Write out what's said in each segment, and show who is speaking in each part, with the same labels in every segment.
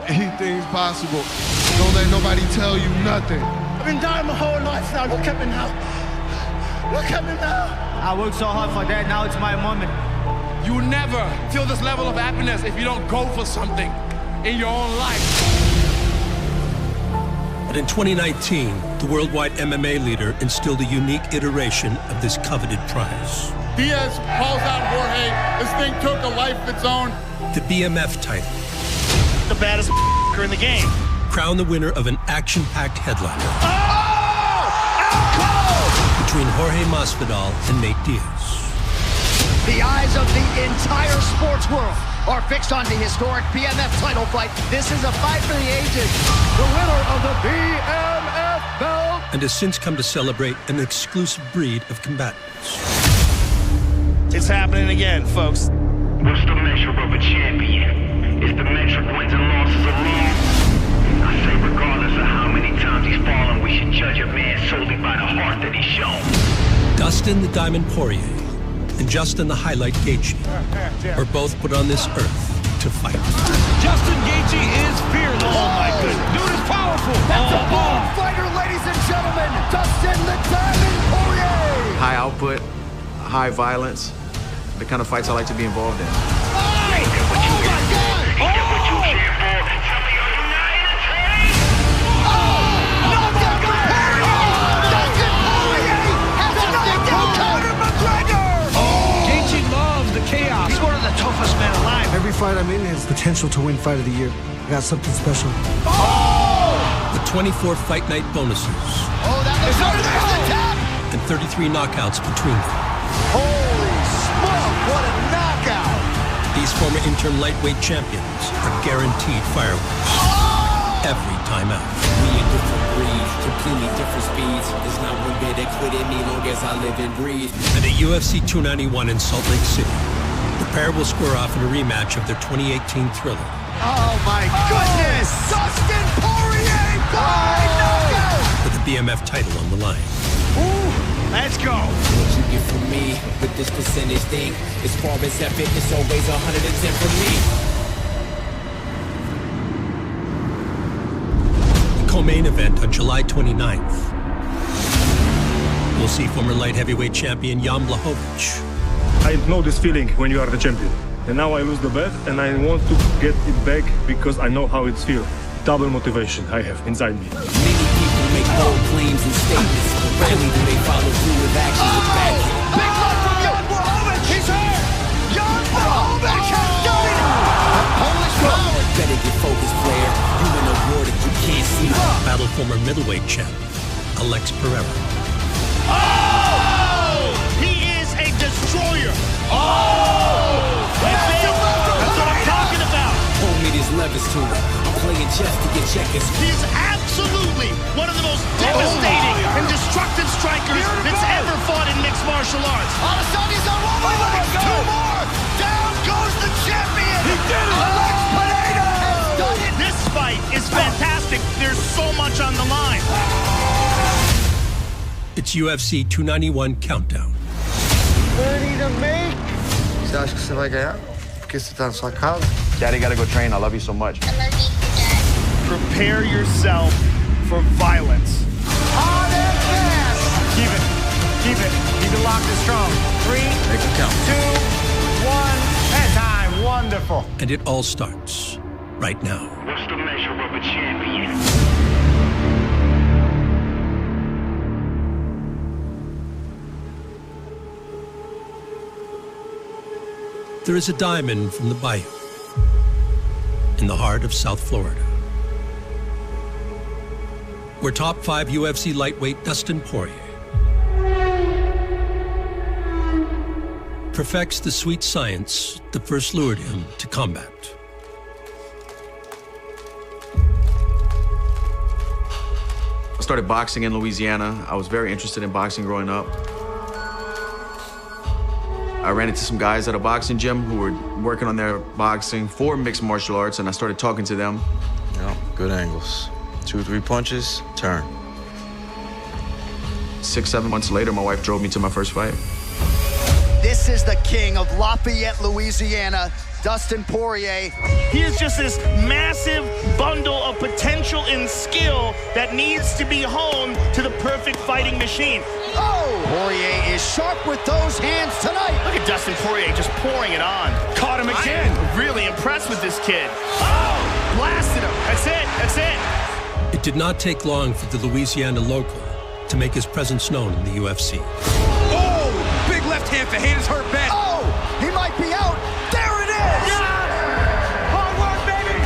Speaker 1: Anything's possible. Don't let nobody tell you nothing.
Speaker 2: I've been dying my whole life now. Look at me now. Look at me now.
Speaker 3: I worked so hard for that. Now it's my moment.
Speaker 4: You will never feel this level of happiness if you don't go for something in your own life.
Speaker 5: But in 2019, the worldwide MMA leader instilled a unique iteration of this coveted prize.
Speaker 6: Diaz calls out Jorge. This thing took a life of its own.
Speaker 5: The BMF title.
Speaker 2: The baddest in the game.
Speaker 5: Crown the winner of an action-packed headliner.
Speaker 2: Oh! Out cold!
Speaker 5: Between Jorge Masvidal and Nate Diaz.
Speaker 7: The eyes of the entire sports world are fixed on the historic BMF title fight. This is a fight for the ages. The winner of the BMF belt.
Speaker 5: And has since come to celebrate an exclusive breed of combatants.
Speaker 2: It's happening again, folks.
Speaker 8: What's the measure of a champion? Is the metric wins and losses alone? I say regardless of how many times he's fallen, we should judge a man solely by the heart that he's shown.
Speaker 5: Dustin the Diamond Poirier and Justin the Highlight Gaethje were both put on this earth to fight.
Speaker 3: Justin Gaethje is fearless.
Speaker 2: Oh my goodness.
Speaker 3: Dude is powerful.
Speaker 7: That's a born fighter, ladies and gentlemen. Dustin the Diamond Poirier.
Speaker 9: High output, high violence, the kind of fights I like to be involved in.
Speaker 2: Oh my God!
Speaker 3: Chaos. He's one of the toughest men alive.
Speaker 10: Every fight I'm in has potential to win Fight of the Year. I got something special.
Speaker 5: Oh! With 24 fight night bonuses.
Speaker 7: Oh, that looks like there's the tap!
Speaker 5: And 33 knockouts between them.
Speaker 7: Holy smoke, what a knockout!
Speaker 5: These former interim lightweight champions are guaranteed fireworks. Every time out.
Speaker 11: We a different breed, completely different speeds. There's not one bit that quit in me long as I live and breathe.
Speaker 5: And at UFC 291 in Salt Lake City, the pair will square off in a rematch of their 2018 thriller.
Speaker 7: Oh my goodness! Dustin Poirier by knockout!
Speaker 5: With the BMF title on the line.
Speaker 2: Ooh, let's go.
Speaker 11: What you get from me with this percentage thing, as far as epic, it's always 110 for me.
Speaker 5: Co-main event on July 29th. We'll see former light heavyweight champion Jan Blachowicz.
Speaker 12: I know this feeling when you are the champion. And now I lose the bet and I want to get it back because I know how it feels. Double motivation I have inside me.
Speaker 11: Many people make bold claims and statements, but rarely do they follow through with actions and backing.
Speaker 7: Big left from Jan Blachowicz! He's hurt! Jan Blachowicz has done it! Polish power!
Speaker 11: Better get focused, player. You win a war that you can't see.
Speaker 5: Battle former middleweight champ Alex Pereira.
Speaker 2: Oh! He is a destroyer. Oh! That's what I'm talking about.
Speaker 11: Homie, there's levers to it. I'm playing chess to get checkers.
Speaker 2: He's absolutely one of the most devastating and destructive strikers that's ever fought in mixed martial arts.
Speaker 7: Adesanya's on one more leg. Two more. Down goes the champion.
Speaker 2: He did it.
Speaker 7: Alex Pereira has done it.
Speaker 2: This fight is fantastic. There's so much on the line.
Speaker 5: It's UFC 291 Countdown.
Speaker 7: Ready to make?
Speaker 1: Você acha que você vai ganhar? Porque você tá na sua casa?
Speaker 9: Daddy, gotta go train. I love you so much.
Speaker 2: Prepare yourself for violence.
Speaker 7: Hard and fast.
Speaker 3: Keep it. Keep it. Keep it locked and strong. 3,
Speaker 9: Make it count.
Speaker 3: 2, 1, and time. Wonderful.
Speaker 5: And it all starts right now.
Speaker 8: What's the measure of a champion?
Speaker 5: There is a diamond from the bayou in the heart of South Florida, where top 5 UFC lightweight Dustin Poirier perfects the sweet science that first lured him to combat.
Speaker 9: I started boxing in Louisiana. I was very interested in boxing growing up. I ran into some guys at a boxing gym who were working on their boxing for mixed martial arts, and I started talking to them.
Speaker 13: Yeah, good angles. 2, 3 punches, turn.
Speaker 9: 6, 7 months later, my wife drove me to my first fight.
Speaker 7: This is the king of Lafayette, Louisiana, Dustin Poirier.
Speaker 2: He is just this massive bundle of potential and skill that needs to be honed to the perfect fighting machine.
Speaker 7: Oh! Poirier is sharp with those hands tonight.
Speaker 2: Look at Dustin Poirier just pouring it on.
Speaker 3: Caught him again.
Speaker 2: I'm really impressed with this kid. Oh! Blasted him. That's it. That's it.
Speaker 5: It did not take long for the Louisiana local to make his presence known in the UFC.
Speaker 4: Oh! Big left hand for haters hurt bad.
Speaker 7: Oh! He might be out. There it is!
Speaker 3: Yes! Hard work, baby!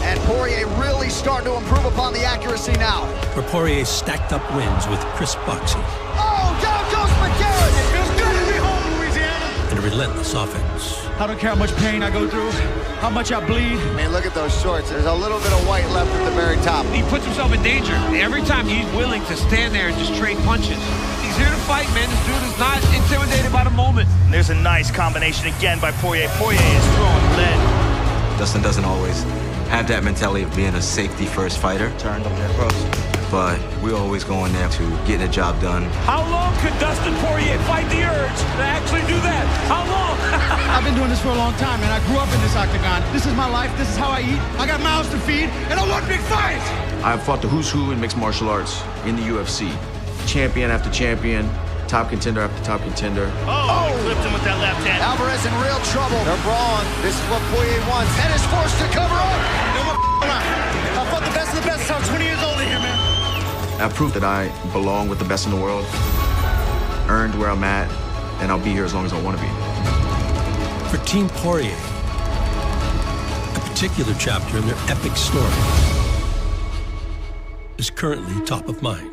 Speaker 7: And Poirier really starting to improve upon the accuracy now.
Speaker 5: Where Poirier stacked up wins with crisp boxing.
Speaker 7: Oh, down goes McGarrett!
Speaker 3: It feels good to be home, Louisiana!
Speaker 5: And a relentless offense.
Speaker 3: I don't care how much pain I go through, how much I bleed.
Speaker 7: I mean, look at those shorts. There's a little bit of white left at the very top.
Speaker 4: He puts himself in danger every time he's willing to stand there and just trade punches. He's here to fight, man. This dude is not intimidated by the moment.
Speaker 2: There's a nice combination again by Poirier. Poirier is throwing lead.
Speaker 13: Dustin doesn't always have that mentality of being a safety-first fighter. Turned up there close. But we're always going there to get the job done.
Speaker 4: How long could Dustin Poirier fight the urge to actually do that? How long?
Speaker 3: I've been doing this for a long time, man. I grew up in this octagon. This is my life. This is how I eat. I got mouths to feed, and I want big fights.
Speaker 9: I've fought the who's who in mixed martial arts in the UFC. Champion after champion, top contender after top contender.
Speaker 2: Oh, he clipped him with that left hand.
Speaker 7: Alvarez in real trouble. They're brawling. This is what Poirier wants. And is forced to cover up.
Speaker 3: I fought the best of the best since I was 20 years old in here, man.
Speaker 9: I've proved that I belong with the best in the world, earned where I'm at, and I'll be here as long as I want to be.
Speaker 5: For Team Poirier, a particular chapter in their epic story is currently top of mind.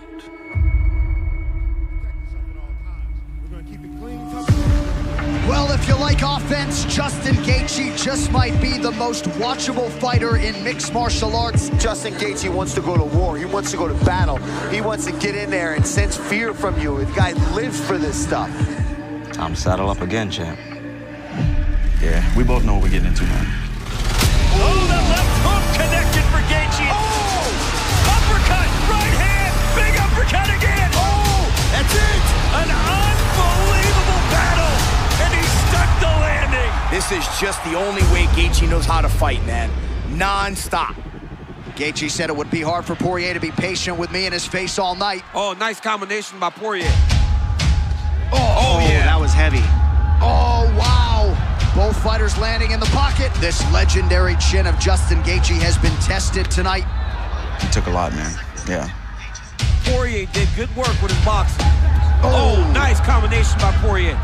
Speaker 7: Well, if you like offense, Justin Gaethje just might be the most watchable fighter in mixed martial arts.
Speaker 14: Justin Gaethje wants to go to war. He wants to go to battle. He wants to get in there and sense fear from you. The guy lives for this stuff.
Speaker 13: Time to saddle up again, champ. Yeah, we both know what we're getting into, man.
Speaker 2: Oh, that left hook connected for Gaethje. Oh! Uppercut, right hand, big uppercut again. Oh,
Speaker 7: that's it.
Speaker 2: An unbelievable battle, and he stuck the landing.
Speaker 3: This is just the only way Gaethje knows how to fight, man. Non-stop.
Speaker 7: Gaethje said it would be hard for Poirier to be patient with me in his face all night.
Speaker 4: Oh, nice combination by Poirier.
Speaker 7: Oh,
Speaker 3: yeah, that was heavy.
Speaker 7: Oh, wow. Both fighters landing in the pocket. This legendary chin of Justin Gaethje has been tested tonight.
Speaker 13: He took a lot, man. Yeah.
Speaker 4: Poirier did good work with his boxing. Oh, nice combination by Poirier.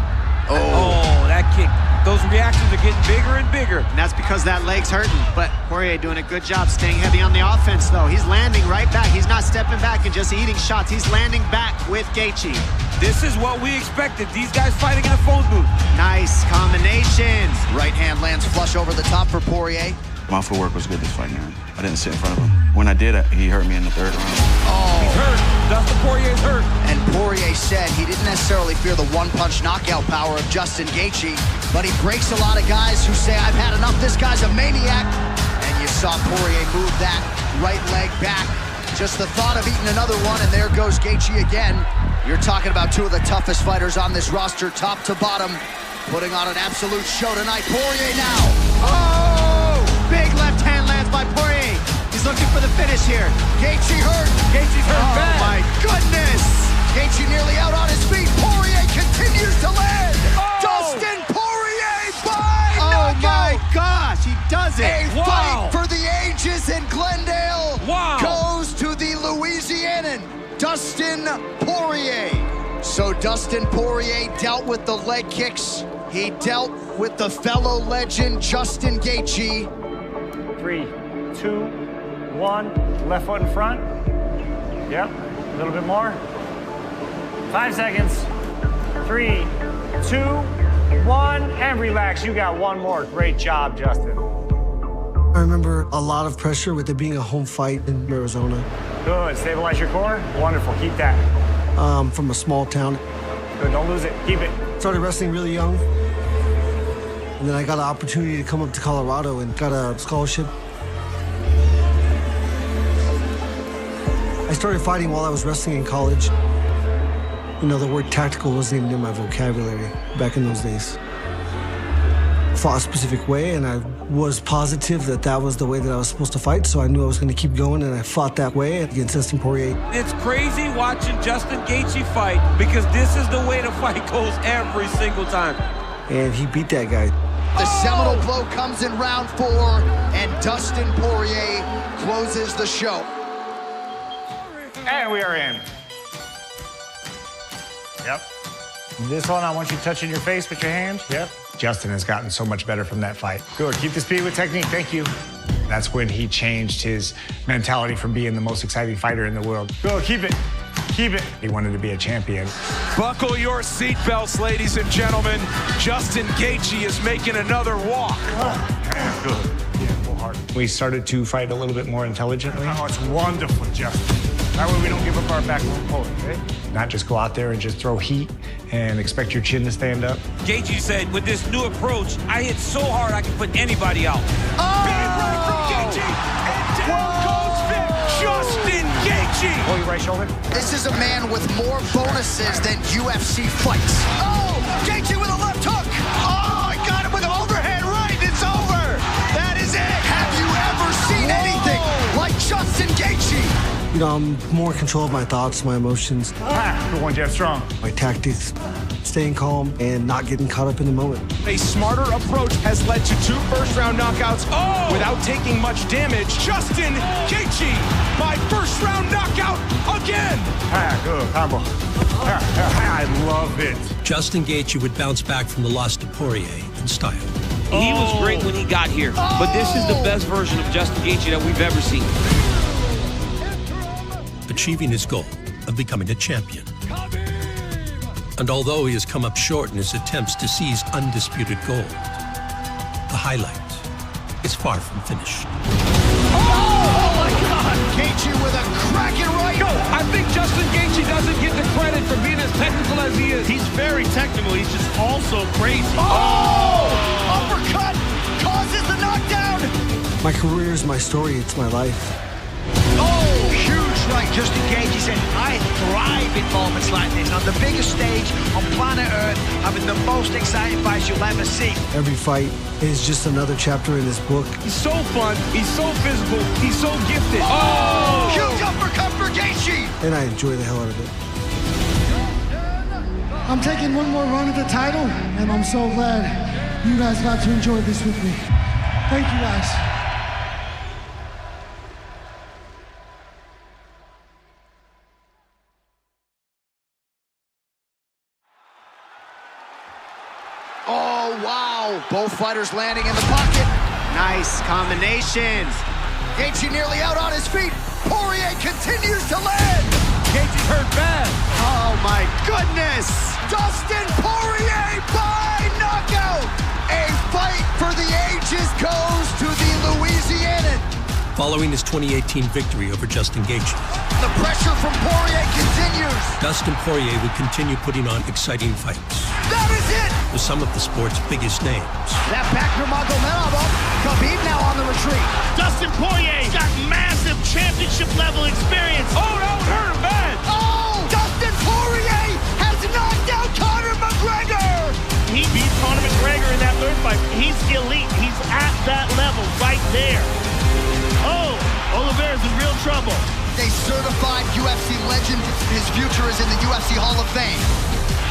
Speaker 4: Oh, that kick. Those reactions are getting bigger and bigger.
Speaker 3: And that's because that leg's hurting. But Poirier doing a good job staying heavy on the offense, though. He's landing right back. He's not stepping back and just eating shots. He's landing back with Gaethje.
Speaker 4: This is what we expected. These guys fighting in a phone booth.
Speaker 3: Nice combination.
Speaker 7: Right hand lands flush over the top for Poirier.
Speaker 13: My footwork was good this fight, man. I didn't sit in front of him. When I did, he hurt me in the third round.
Speaker 7: Oh.
Speaker 4: He's hurt. Dustin Poirier's hurt.
Speaker 7: And Poirier said he didn't necessarily fear the one-punch knockout power of Justin Gaethje, but he breaks a lot of guys who say, I've had enough, this guy's a maniac. And you saw Poirier move that right leg back. Just the thought of eating another one, and there goes Gaethje again. You're talking about two of the toughest fighters on this roster, top to bottom, putting on an absolute show tonight. Poirier now.
Speaker 3: Oh! Big left hand lands by Poirier. He's looking for the finish here.
Speaker 7: Gaethje hurt.
Speaker 3: Gaethje's hurt bad.
Speaker 7: Oh, my goodness. Gaethje nearly out on his feet. Poirier continues to land.
Speaker 3: Oh!
Speaker 7: Dustin Poirier by knockout.
Speaker 3: Oh, my gosh. He does it.
Speaker 7: A fight for the ages in Glendale goes to the Louisianan, Dustin Poirier. So Dustin Poirier dealt with the leg kicks. He dealt with the fellow legend, Justin Gaethje.
Speaker 15: 3, 2, 1. Left foot in front. Yep. A little bit more. 5 seconds. 3, 2, 1. And relax. You got one more. Great job, Justin.
Speaker 10: I remember a lot of pressure with it being a home fight in Arizona.
Speaker 15: Good. Stabilize your core. Wonderful. Keep that.
Speaker 10: From a small town.
Speaker 15: Good. Don't lose it. Keep it.
Speaker 10: Started wrestling really young. And then I got an opportunity to come up to Colorado and got a scholarship. I started fighting while I was wrestling in college. You know, the word tactical wasn't even in my vocabulary back in those days. fought a specific way, and I was positive that that was the way that I was supposed to fight, so I knew I was going to keep going, and I fought that way against Dustin Poirier.
Speaker 4: It's crazy watching Justin Gaethje fight because this is the way the fight goes every single time.
Speaker 10: And he beat that guy.
Speaker 7: The seminal blow comes in round 4, and Dustin Poirier closes the show.
Speaker 15: And we are in. Yep. This one, I want you touching your face with your hands. Yep. Justin has gotten so much better from that fight. Good. Keep the speed with technique. Thank you. That's when he changed his mentality from being the most exciting fighter in the world. Good. Keep it. Keep it. He wanted to be a champion.
Speaker 2: Buckle your seatbelts, ladies and gentlemen. Justin Gaethje is making another walk.
Speaker 15: Good. Yeah, full heart. We started to fight a little bit more intelligently. Oh, it's wonderful, Justin. That way we don't give up our backbone pull, okay? Not just go out there and just throw heat and expect your chin to stand up.
Speaker 4: Gaethje said, with this new approach, I hit so hard I can put anybody out.
Speaker 2: Oh! Big right from Gaethje, and down goes Vic. Justin Gaethje.
Speaker 15: Pull your right shoulder.
Speaker 7: This is a man with more bonuses than UFC fights. Oh, Gaethje with a left hook.
Speaker 2: Oh, I got him with an overhead right. It's over. That is it.
Speaker 7: Have you ever seen anything like Justin Gaethje?
Speaker 10: You know, I'm more in control of my thoughts, my emotions.
Speaker 15: Good one, Jeff Strong.
Speaker 10: My tactics, staying calm and not getting caught up in the moment.
Speaker 2: A smarter approach has led to 2 first-round knockouts without taking much damage. Justin Gaethje by first-round knockout again.
Speaker 15: Good combo. I love it.
Speaker 5: Justin Gaethje would bounce back from the loss to Poirier in style.
Speaker 4: He was great when he got here, but this is the best version of Justin Gaethje that we've ever seen.
Speaker 5: Achieving his goal of becoming a champion. And although he has come up short in his attempts to seize undisputed gold, the highlight is far from finished.
Speaker 7: Oh my God! Gaethje with a cracking right.
Speaker 2: Go! I think Justin Gaethje doesn't get the credit for being as technical as he is. He's very technical. He's just also crazy.
Speaker 7: Oh! Uppercut causes the knockdown.
Speaker 10: My career is my story. It's my life.
Speaker 7: Oh, huge right. Justin Gaethje said, I thrive in moments like this. On the biggest stage on planet Earth, having the most exciting fights you'll ever see.
Speaker 10: Every fight is just another chapter in this book.
Speaker 2: He's so fun. He's so physical. He's so gifted. Oh!
Speaker 7: Huge uppercut for Gaethje.
Speaker 10: And I enjoy the hell out of it.
Speaker 6: I'm taking one more run at the title, and I'm so glad you guys got to enjoy this with me. Thank you, guys.
Speaker 7: Oh, wow. Both fighters landing in the pocket.
Speaker 3: Nice combination.
Speaker 7: Gaethje nearly out on his feet. Poirier continues to land.
Speaker 2: Gaethje's hurt bad.
Speaker 3: Oh, my goodness.
Speaker 7: Dustin Poirier by knockout. A fight for the ages goes to the Louisianan.
Speaker 5: Following his 2018 victory over Justin Gaethje,
Speaker 7: the pressure from Poirier continues.
Speaker 5: Dustin Poirier would continue putting on exciting fights.
Speaker 7: That is it!
Speaker 5: With some of the sport's biggest names.
Speaker 7: That back Nurmagomedov up. Khabib now on the retreat.
Speaker 2: Dustin Poirier's got massive championship-level experience. Oh, that would hurt him bad.
Speaker 7: Oh! Dustin Poirier has knocked out Conor McGregor!
Speaker 2: He beat Conor McGregor in that 3rd fight. He's elite. He's at that level right there. Oh, Oliveira's in real trouble.
Speaker 7: A certified UFC legend. His future is in the UFC Hall of Fame.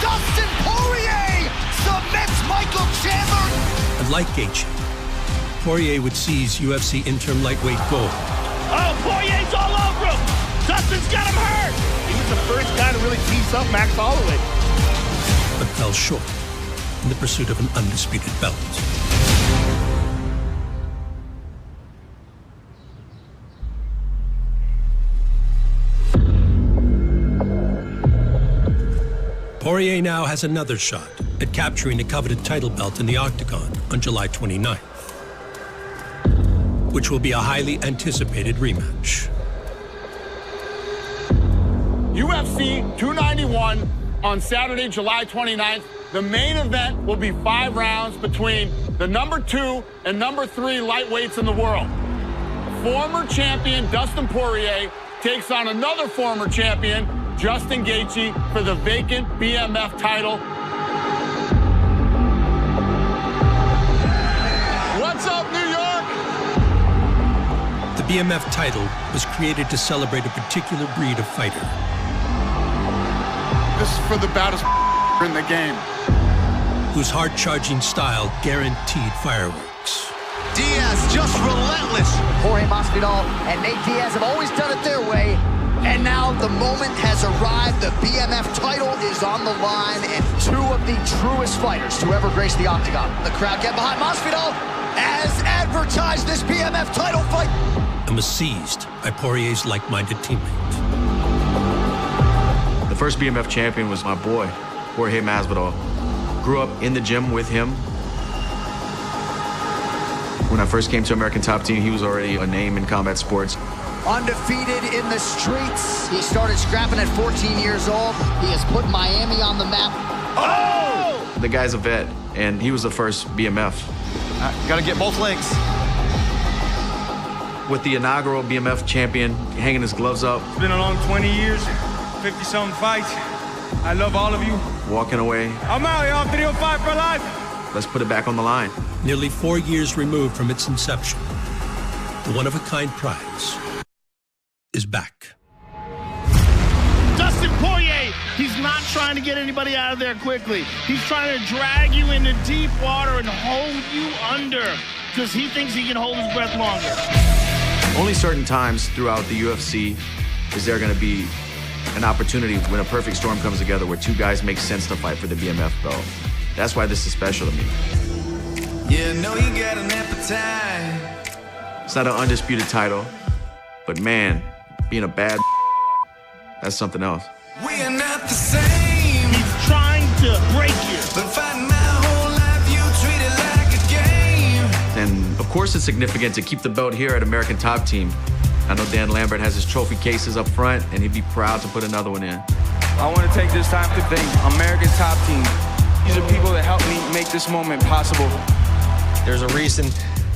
Speaker 7: Dustin Poirier submits Michael Chandler.
Speaker 5: And like Gaethje, Poirier would seize UFC interim lightweight gold.
Speaker 2: Oh, Poirier's all over him. Dustin's got him hurt. He was the first guy to really tease up Max Holloway.
Speaker 5: But fell short in the pursuit of an undisputed belt. Poirier now has another shot at capturing the coveted title belt in the Octagon on July 29th, which will be a highly anticipated rematch.
Speaker 6: UFC 291 on Saturday, July 29th. The main event will be 5 rounds between the number 2 and number 3 lightweights in the world. Former champion Dustin Poirier takes on another former champion, Justin Gaethje, for the vacant BMF title.
Speaker 5: The BMF title was created to celebrate a particular breed of fighter.
Speaker 6: This is for the baddest in the game.
Speaker 5: Whose hard-charging style guaranteed fireworks.
Speaker 7: Diaz just relentless. Jorge Masvidal and Nate Diaz have always done it their way. And now the moment has arrived. The BMF title is on the line, and two of the truest fighters to ever grace the octagon. The crowd get behind Masvidal as advertised this BMF title fight.
Speaker 5: And was seized by Poirier's like-minded teammate.
Speaker 9: The first BMF champion was my boy, Jorge Masvidal. Grew up in the gym with him. When I first came to American Top Team, he was already a name in combat sports.
Speaker 7: Undefeated in the streets. He started scrapping at 14 years old. He has put Miami on the map.
Speaker 9: Oh! The guy's a vet, and he was the first BMF.
Speaker 3: Gotta get both legs.
Speaker 9: With the inaugural BMF champion hanging his gloves up.
Speaker 16: It's been a long 20 years, 50-something fights. I love all of you.
Speaker 9: Walking away.
Speaker 16: I'm out, y'all. 305 for life.
Speaker 9: Let's put it back on the line.
Speaker 5: Nearly 4 years removed from its inception, the one-of-a-kind prize is back.
Speaker 17: Dustin Poirier, he's not trying to get anybody out of there quickly. He's trying to drag you into deep water and hold you under because he thinks he can hold his breath longer.
Speaker 9: Only certain times throughout the UFC is there going to be an opportunity when a perfect storm comes together where two guys make sense to fight for the BMF belt. That's why this is special to me.
Speaker 18: Yeah, no, you got an appetite.
Speaker 9: It's not an undisputed title, but man, being a bad that's something else.
Speaker 18: We are not the same.
Speaker 17: He's trying to break you.
Speaker 18: Been fighting my whole life, you treat it like a game.
Speaker 9: And of course it's significant to keep the belt here at American Top Team. I know Dan Lambert has his trophy cases up front, and he'd be proud to put another one in.
Speaker 16: I want to take this time to thank American Top Team. These are people that helped me make this moment possible.
Speaker 19: There's a reason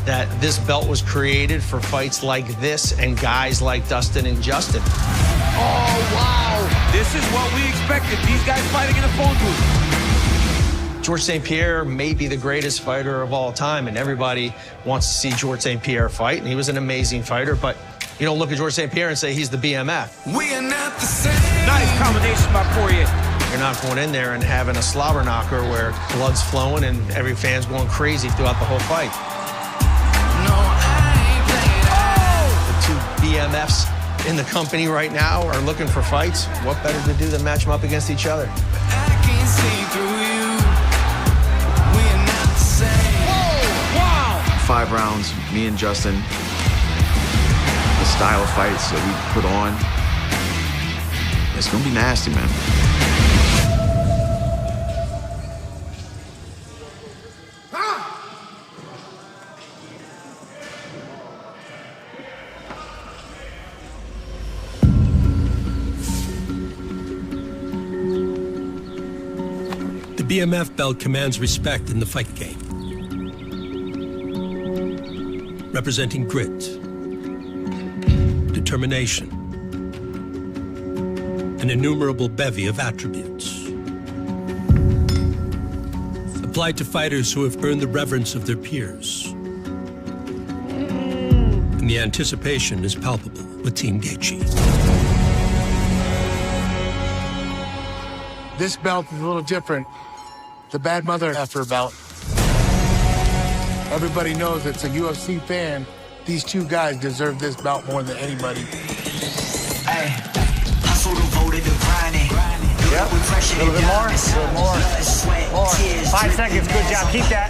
Speaker 19: that this belt was created for fights like this and guys like Dustin and Justin.
Speaker 7: Oh, wow.
Speaker 4: This is what we expected. These guys fighting in a phone booth.
Speaker 19: George St. Pierre may be the greatest fighter of all time, and everybody wants to see George St. Pierre fight, and he was an amazing fighter, but you don't look at George St. Pierre and say he's the BMF.
Speaker 18: We are not the same.
Speaker 4: Nice combination by Poirier.
Speaker 19: You're not going in there and having a slobber knocker where blood's flowing and every fan's going crazy throughout the whole fight.
Speaker 18: No, I ain't playing.
Speaker 19: The two BMFs in the company right now are looking for fights. What better to do than match them up against each other?
Speaker 18: I can't see through you. We are not the same.
Speaker 17: Whoa, wow.
Speaker 9: 5 rounds, me and Justin. The style of fights that we put on. It's gonna be nasty, man.
Speaker 5: The BMF belt commands respect in the fight game, representing grit, determination, an innumerable bevy of attributes. Applied to fighters who have earned the reverence of their peers. And the anticipation is palpable with Team Gaethje.
Speaker 1: This belt is a little different. The bad mother effer belt. Everybody knows it's a UFC fan. These two guys deserve this belt more than anybody.
Speaker 18: Hey, hustle devoted to grinding.
Speaker 15: Yep, a little bit more, more. 5 seconds, good job, keep that.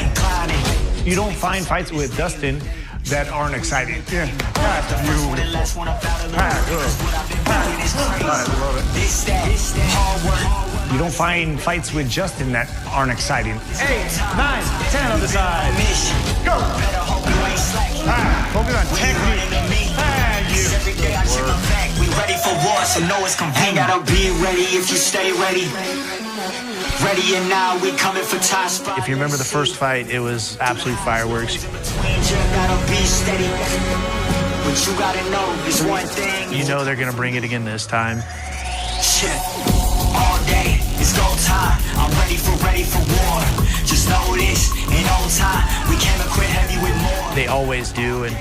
Speaker 15: You don't find fights with Dustin that aren't exciting. Yeah. Beautiful. I love it. You don't find fights with Justin that aren't exciting. 8, 9, 10 on the side. Go! Focus on technique.
Speaker 8: We ready for war, so know it's convenient. Gotta be ready if you stay ready. Ready and now we coming for top spot.
Speaker 15: If you remember the first fight, it was absolute fireworks.
Speaker 8: Gotta be steady. What you gotta know is one thing.
Speaker 15: You know they're gonna bring it again this time.
Speaker 8: Shit. All day, it's go time. I'm ready for war. Just know this, in no time. We came to quit heavy with more.
Speaker 15: They always do, and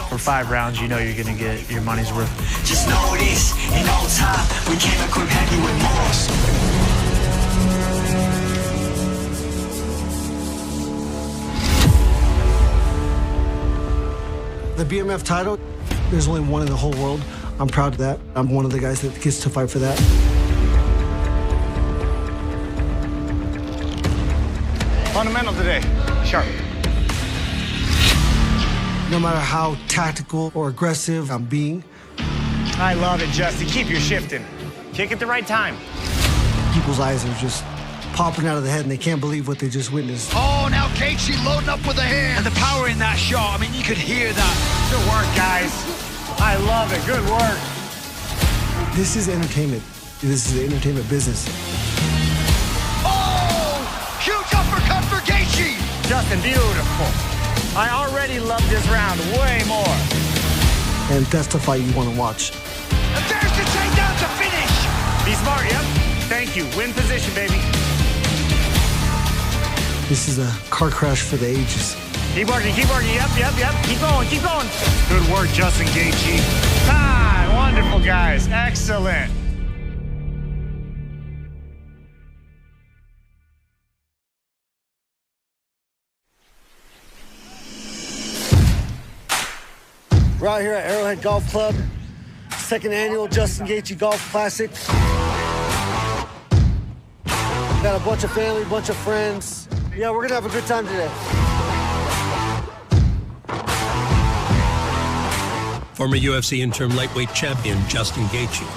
Speaker 15: For 5 rounds, you know you're gonna get your money's worth.
Speaker 18: Just know this, in no time, we came equipped heavy with morals.
Speaker 10: The BMF title, there's only one in the whole world. I'm proud of that. I'm one of the guys that gets to fight for that.
Speaker 15: Fundamental today, sharp.
Speaker 10: No matter how tactical or aggressive I'm being.
Speaker 15: I love it, Justin. Keep your shifting. Kick at the right time.
Speaker 10: People's eyes are just popping out of the head and they can't believe what they just witnessed.
Speaker 7: Oh, now Gaethje loading up with a hand.
Speaker 11: And the power in that shot, I mean, you could hear that.
Speaker 15: Good work, guys. I love it. Good work.
Speaker 10: This is entertainment. This is the entertainment business.
Speaker 7: Oh! Huge uppercut for Gaethje!
Speaker 15: Justin, beautiful. I already love this round way more.
Speaker 10: And that's the fight you want to watch.
Speaker 18: And there's the takedown to finish!
Speaker 15: Be smart, yep. Thank you. Win position, baby.
Speaker 10: This is a car crash for the ages.
Speaker 15: Keep working, keep working. Yep. Keep going. Good work, Justin Gaethje. Ah, wonderful, guys. Excellent.
Speaker 10: We're out here at Arrowhead Golf Club, second annual Justin Gaethje Golf Classic. Got a bunch of family, bunch of friends. Yeah, we're gonna have a good time today.
Speaker 5: Former UFC interim lightweight champion Justin Gaethje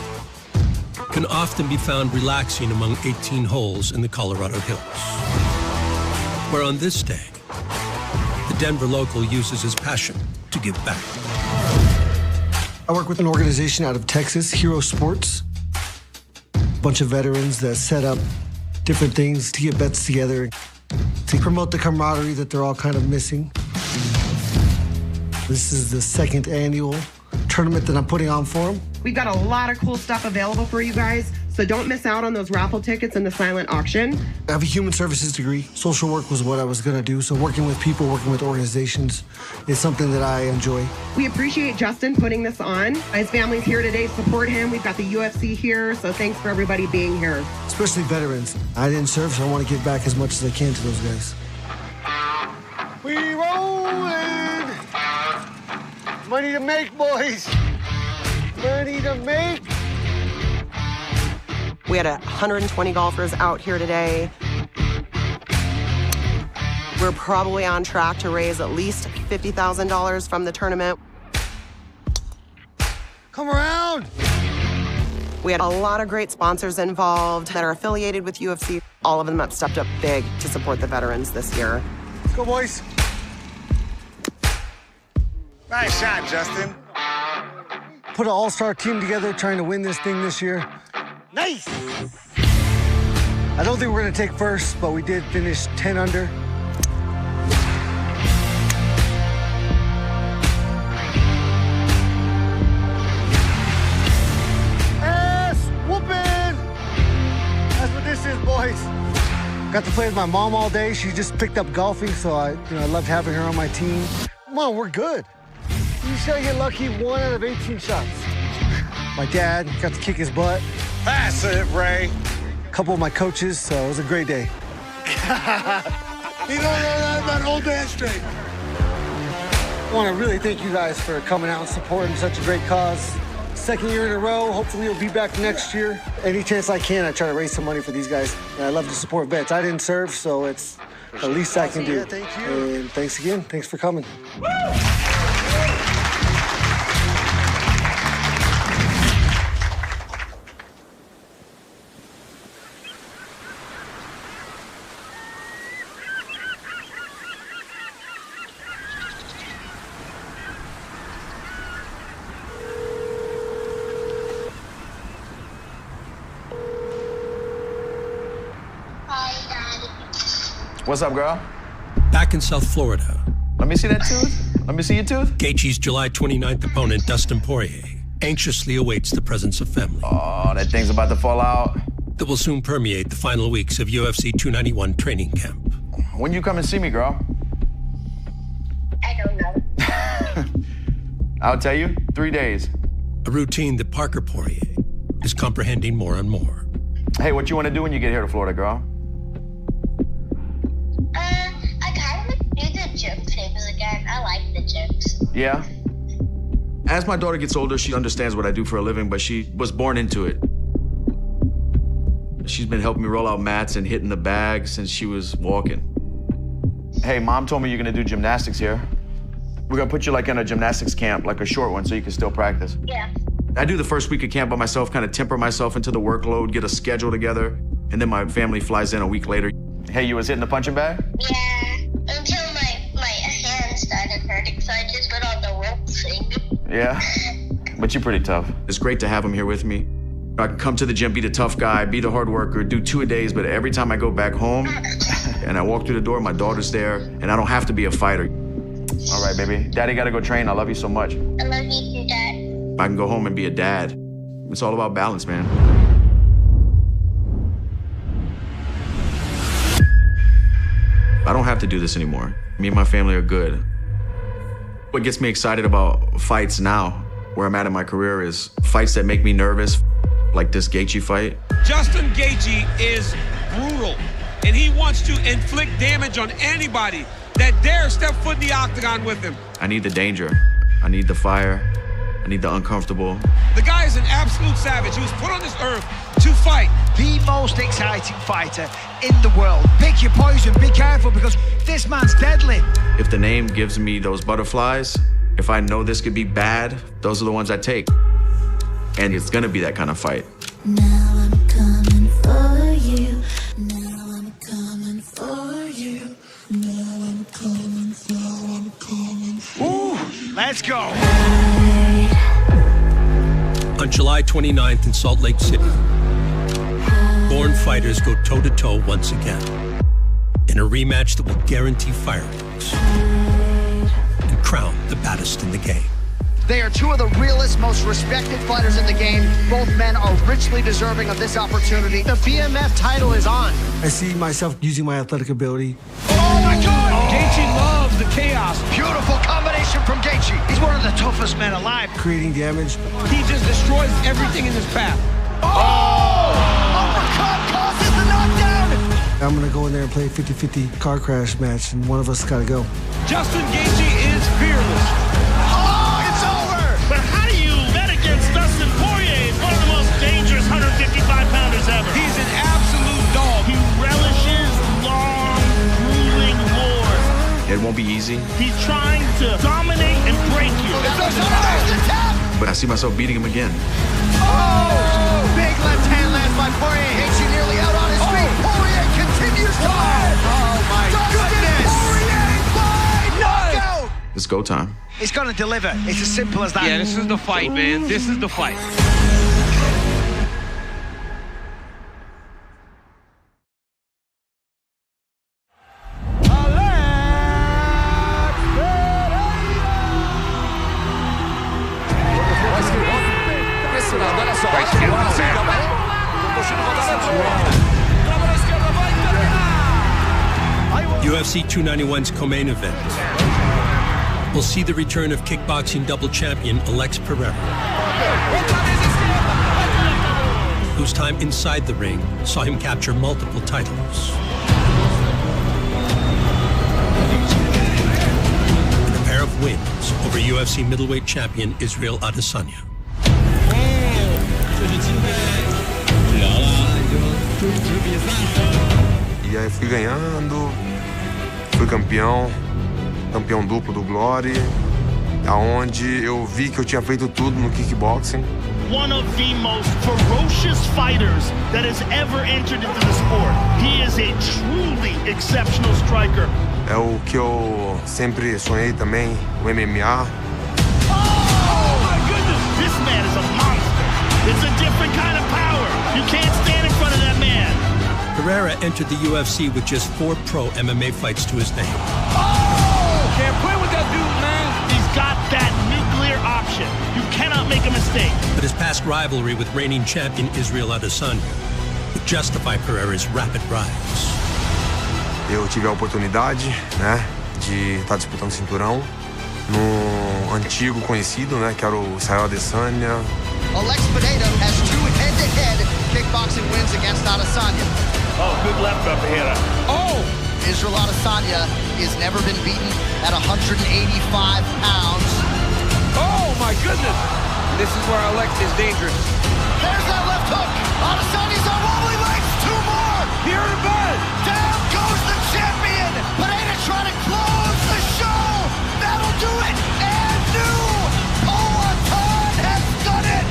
Speaker 5: can often be found relaxing among 18 holes in the Colorado Hills, where on this day, the Denver local uses his passion to give back.
Speaker 10: I work with an organization out of Texas, Hero Sports. A bunch of veterans that set up different things to get bets together, to promote the camaraderie that they're all kind of missing. This is the second annual tournament that I'm putting on for them.
Speaker 20: We've got a lot of cool stuff available for you guys, so don't miss out on those raffle tickets and the silent auction.
Speaker 10: I have a human services degree. Social work was what I was gonna do, so working with people, working with organizations is something that I enjoy.
Speaker 20: We appreciate Justin putting this on. His family's here today to support him. We've got the UFC here, so thanks for everybody being here.
Speaker 10: Especially veterans. I didn't serve, so I want to give back as much as I can to those guys.
Speaker 14: We rolling! Money to make, boys! Money to make!
Speaker 20: We had 120 golfers out here today. We're probably on track to raise at least $50,000 from the tournament.
Speaker 14: Come around!
Speaker 20: We had a lot of great sponsors involved that are affiliated with UFC. All of them have stepped up big to support the veterans this year.
Speaker 14: Let's go, boys.
Speaker 15: Nice shot, Justin.
Speaker 10: Put an all-star team together trying to win this thing this year.
Speaker 14: Nice!
Speaker 10: I don't think we're gonna take first, but we did finish 10 under.
Speaker 14: Ass whooping! That's what this is, boys.
Speaker 10: Got to play with my mom all day. She just picked up golfing, so I loved having her on my team.
Speaker 14: Come on, we're good. You just gotta get lucky 1 out of 18 shots.
Speaker 10: My dad got to kick his butt.
Speaker 15: That's it, Ray.
Speaker 10: A couple of my coaches, so it was a great day.
Speaker 14: He don't know that whole damn straight.
Speaker 10: I want to really thank you guys for coming out and supporting such a great cause. Second year in a row. Hopefully you'll be back next year. Any chance I can, I try to raise some money for these guys. And I love to support vets. I didn't serve, so it's the least I can do.
Speaker 14: Yeah, thank you.
Speaker 10: And thanks again. Thanks for coming.
Speaker 9: What's up, girl?
Speaker 5: Back in South Florida.
Speaker 9: Let me see that tooth. Let me see your tooth.
Speaker 5: Gaethje's July 29th opponent, Dustin Poirier, anxiously awaits the presence of family.
Speaker 9: Oh, that thing's about to fall out.
Speaker 5: That will soon permeate the final weeks of UFC 291 training camp.
Speaker 9: When you come and see me, girl?
Speaker 20: I don't know.
Speaker 9: I'll tell you, 3 days.
Speaker 5: A routine that Parker Poirier is comprehending more and more.
Speaker 9: Hey, what you want to do when you get here to Florida, girl?
Speaker 21: I kind of do the gym things again. I like the gyms.
Speaker 9: Yeah? As my daughter gets older, she understands what I do for a living, but she was born into it. She's been helping me roll out mats and hitting the bag since she was walking. Hey, Mom told me you're gonna do gymnastics here. We're gonna put you like in a gymnastics camp, like a short one, so you can still practice.
Speaker 21: Yeah.
Speaker 9: I do the first week of camp by myself, kind of temper myself into the workload, get a schedule together, and then my family flies in a week later. Hey, you was hitting the punching bag?
Speaker 21: Yeah, until my hand started hurting, so I just went on the rope thing.
Speaker 9: Yeah, but you're pretty tough. It's great to have him here with me. I can come to the gym, be the tough guy, be the hard worker, do 2 a days, but every time I go back home and I walk through the door, my daughter's there, and I don't have to be a fighter. All right, baby. Daddy gotta go train. I love you so much.
Speaker 21: I love you too, Dad.
Speaker 9: I can go home and be a dad. It's all about balance, man. I don't have to do this anymore. Me and my family are good. What gets me excited about fights now, where I'm at in my career, is fights that make me nervous, like this Gaethje fight.
Speaker 4: Justin Gaethje is brutal, and he wants to inflict damage on anybody that dare step foot in the octagon with him.
Speaker 9: I need the danger. I need the fire. I need the uncomfortable.
Speaker 4: The guy is an absolute savage. He was put on this earth to fight.
Speaker 7: The most exciting fighter in the world. Pick your poison, be careful, because this man's deadly.
Speaker 9: If the name gives me those butterflies, if I know this could be bad, those are the ones I take. And it's gonna be that kind of fight.
Speaker 18: Now I'm coming for you. Now I'm coming for you. Now I'm coming.
Speaker 7: Ooh, let's go.
Speaker 5: On July 29th in Salt Lake City, born fighters go toe-to-toe once again in a rematch that will guarantee fireworks and crown the baddest in the game.
Speaker 7: They are two of the realest, most respected fighters in the game. Both men are richly deserving of this opportunity. The BMF title is on.
Speaker 10: I see myself using my athletic ability.
Speaker 7: Oh my God!
Speaker 4: Gaethje loves the chaos.
Speaker 7: Beautiful combination from Gaethje. He's one of the toughest men alive.
Speaker 10: Creating damage.
Speaker 4: He just destroys everything in his path.
Speaker 7: Oh! Uppercut causes the knockdown!
Speaker 10: I'm gonna go in there and play a 50-50 car crash match, and one of us gotta go.
Speaker 4: Justin Gaethje is fearless.
Speaker 17: But how do you bet against Dustin Poirier, one of the most dangerous 155-pounders ever?
Speaker 4: He's an absolute dog.
Speaker 17: He relishes long, grueling wars.
Speaker 9: It won't be easy,
Speaker 17: He's trying to dominate and break you.
Speaker 9: but I see myself beating him again.
Speaker 7: Oh! Big left hand lands by Poirier. Gaethje nearly out on his feet. Poirier continues to Oh my goodness! Poirier by knockout!
Speaker 9: It's go time.
Speaker 7: He's gonna deliver. It's as simple as that.
Speaker 4: Yeah, this is the fight, man. This is the fight.
Speaker 5: UFC 291's co-main event will see the return of kickboxing double champion Alex Pereira, whose time inside the ring saw him capture multiple titles. And a pair of wins over UFC middleweight champion Israel Adesanya.
Speaker 22: E aí fui ganhando, fui campeão duplo do Glory, aonde eu vi que eu tinha feito tudo no kickboxing.
Speaker 17: One of the most ferocious fighters that has ever entered into the sport. He is a truly exceptional striker.
Speaker 22: É o que eu sempre sonhei também, o MMA.
Speaker 17: Oh my goodness, this man is a monster. It's a different kind of power. You can't stand in front of that man.
Speaker 5: Pereira entered the UFC with just 4 pro MMA fights to his name.
Speaker 4: Can't play with that dude, man.
Speaker 17: He's got that nuclear option. You cannot make a mistake.
Speaker 5: But his past rivalry with reigning champion Israel Adesanya would justify Pereira's rapid rise.
Speaker 22: Eu tive a oportunidade, né, de estar disputando o cinturão. no antigo conhecido, né, que era o Israel Adesanya.
Speaker 7: Alex Pereira has 2 head-to-head kickboxing wins against Adesanya.
Speaker 17: Oh, good left up here.
Speaker 7: Oh! Israel Adesanya has never been beaten at 185 pounds.
Speaker 4: Oh, my goodness! This is where Alex is dangerous.
Speaker 7: There's that left hook. Adesanya's on wobbly legs. 2 more.
Speaker 4: Here in bed.
Speaker 7: Down goes the champion. Pereira trying to close the show. That'll do it. And new Poatan has done it.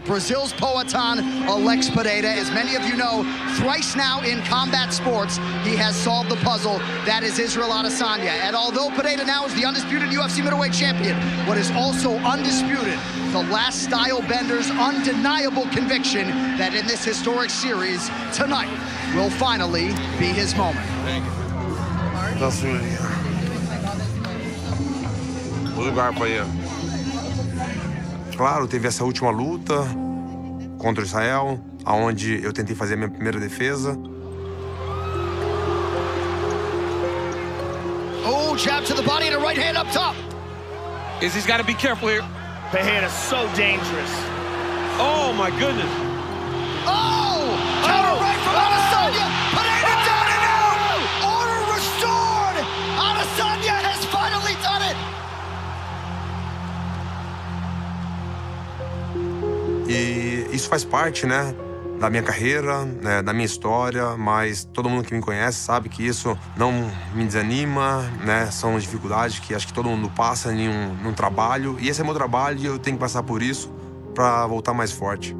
Speaker 7: Brazil's Poatan, Alex Pereira. As many of you know, thrice now in combat sports, he has solved the puzzle. That is Israel Adesanya. And although Pereira now is the undisputed UFC middleweight champion, what is also undisputed, the last style bender's undeniable conviction that in this historic series, tonight will finally be his moment.
Speaker 22: Dustin. O lugar para ir. Claro, teve essa última luta contra o Israel, aonde eu tentei fazer a minha primeira defesa.
Speaker 7: Oh, jab to the body and a right hand up top.
Speaker 4: Izzy's got to be careful here.
Speaker 17: Pereira's so dangerous.
Speaker 4: Oh, my goodness.
Speaker 7: Oh! Counter right from Adesanya. Pereira down and out. Order restored. Adesanya has finally done it.
Speaker 22: E isso faz parte, né, da minha carreira, né, da minha história, mas todo mundo que me conhece sabe que isso não me desanima, né, são dificuldades que acho que todo mundo passa em um trabalho, e esse é meu trabalho e eu tenho que passar por isso para voltar mais forte.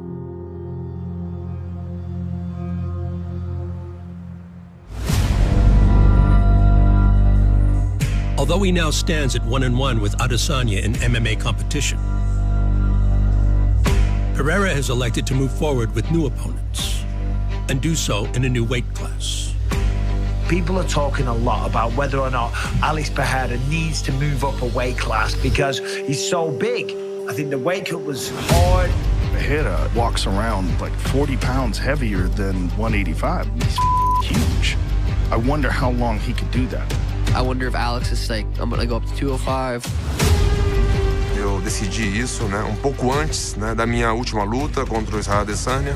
Speaker 5: Although he now stands at 1-1 with Adesanya in MMA competition, Pereira has elected to move forward with new opponents and do so in a new weight class.
Speaker 12: People are talking a lot about whether or not Alex Pereira needs to move up a weight class because he's so big. I think the weight cut was hard.
Speaker 13: Pereira walks around like 40 pounds heavier than 185. He's huge. I wonder how long he could do that.
Speaker 23: I wonder if Alex is like, I'm gonna go up to 205.
Speaker 22: Eu decidi isso, né, um pouco antes, né, da minha última luta contra o Israel Adesanya.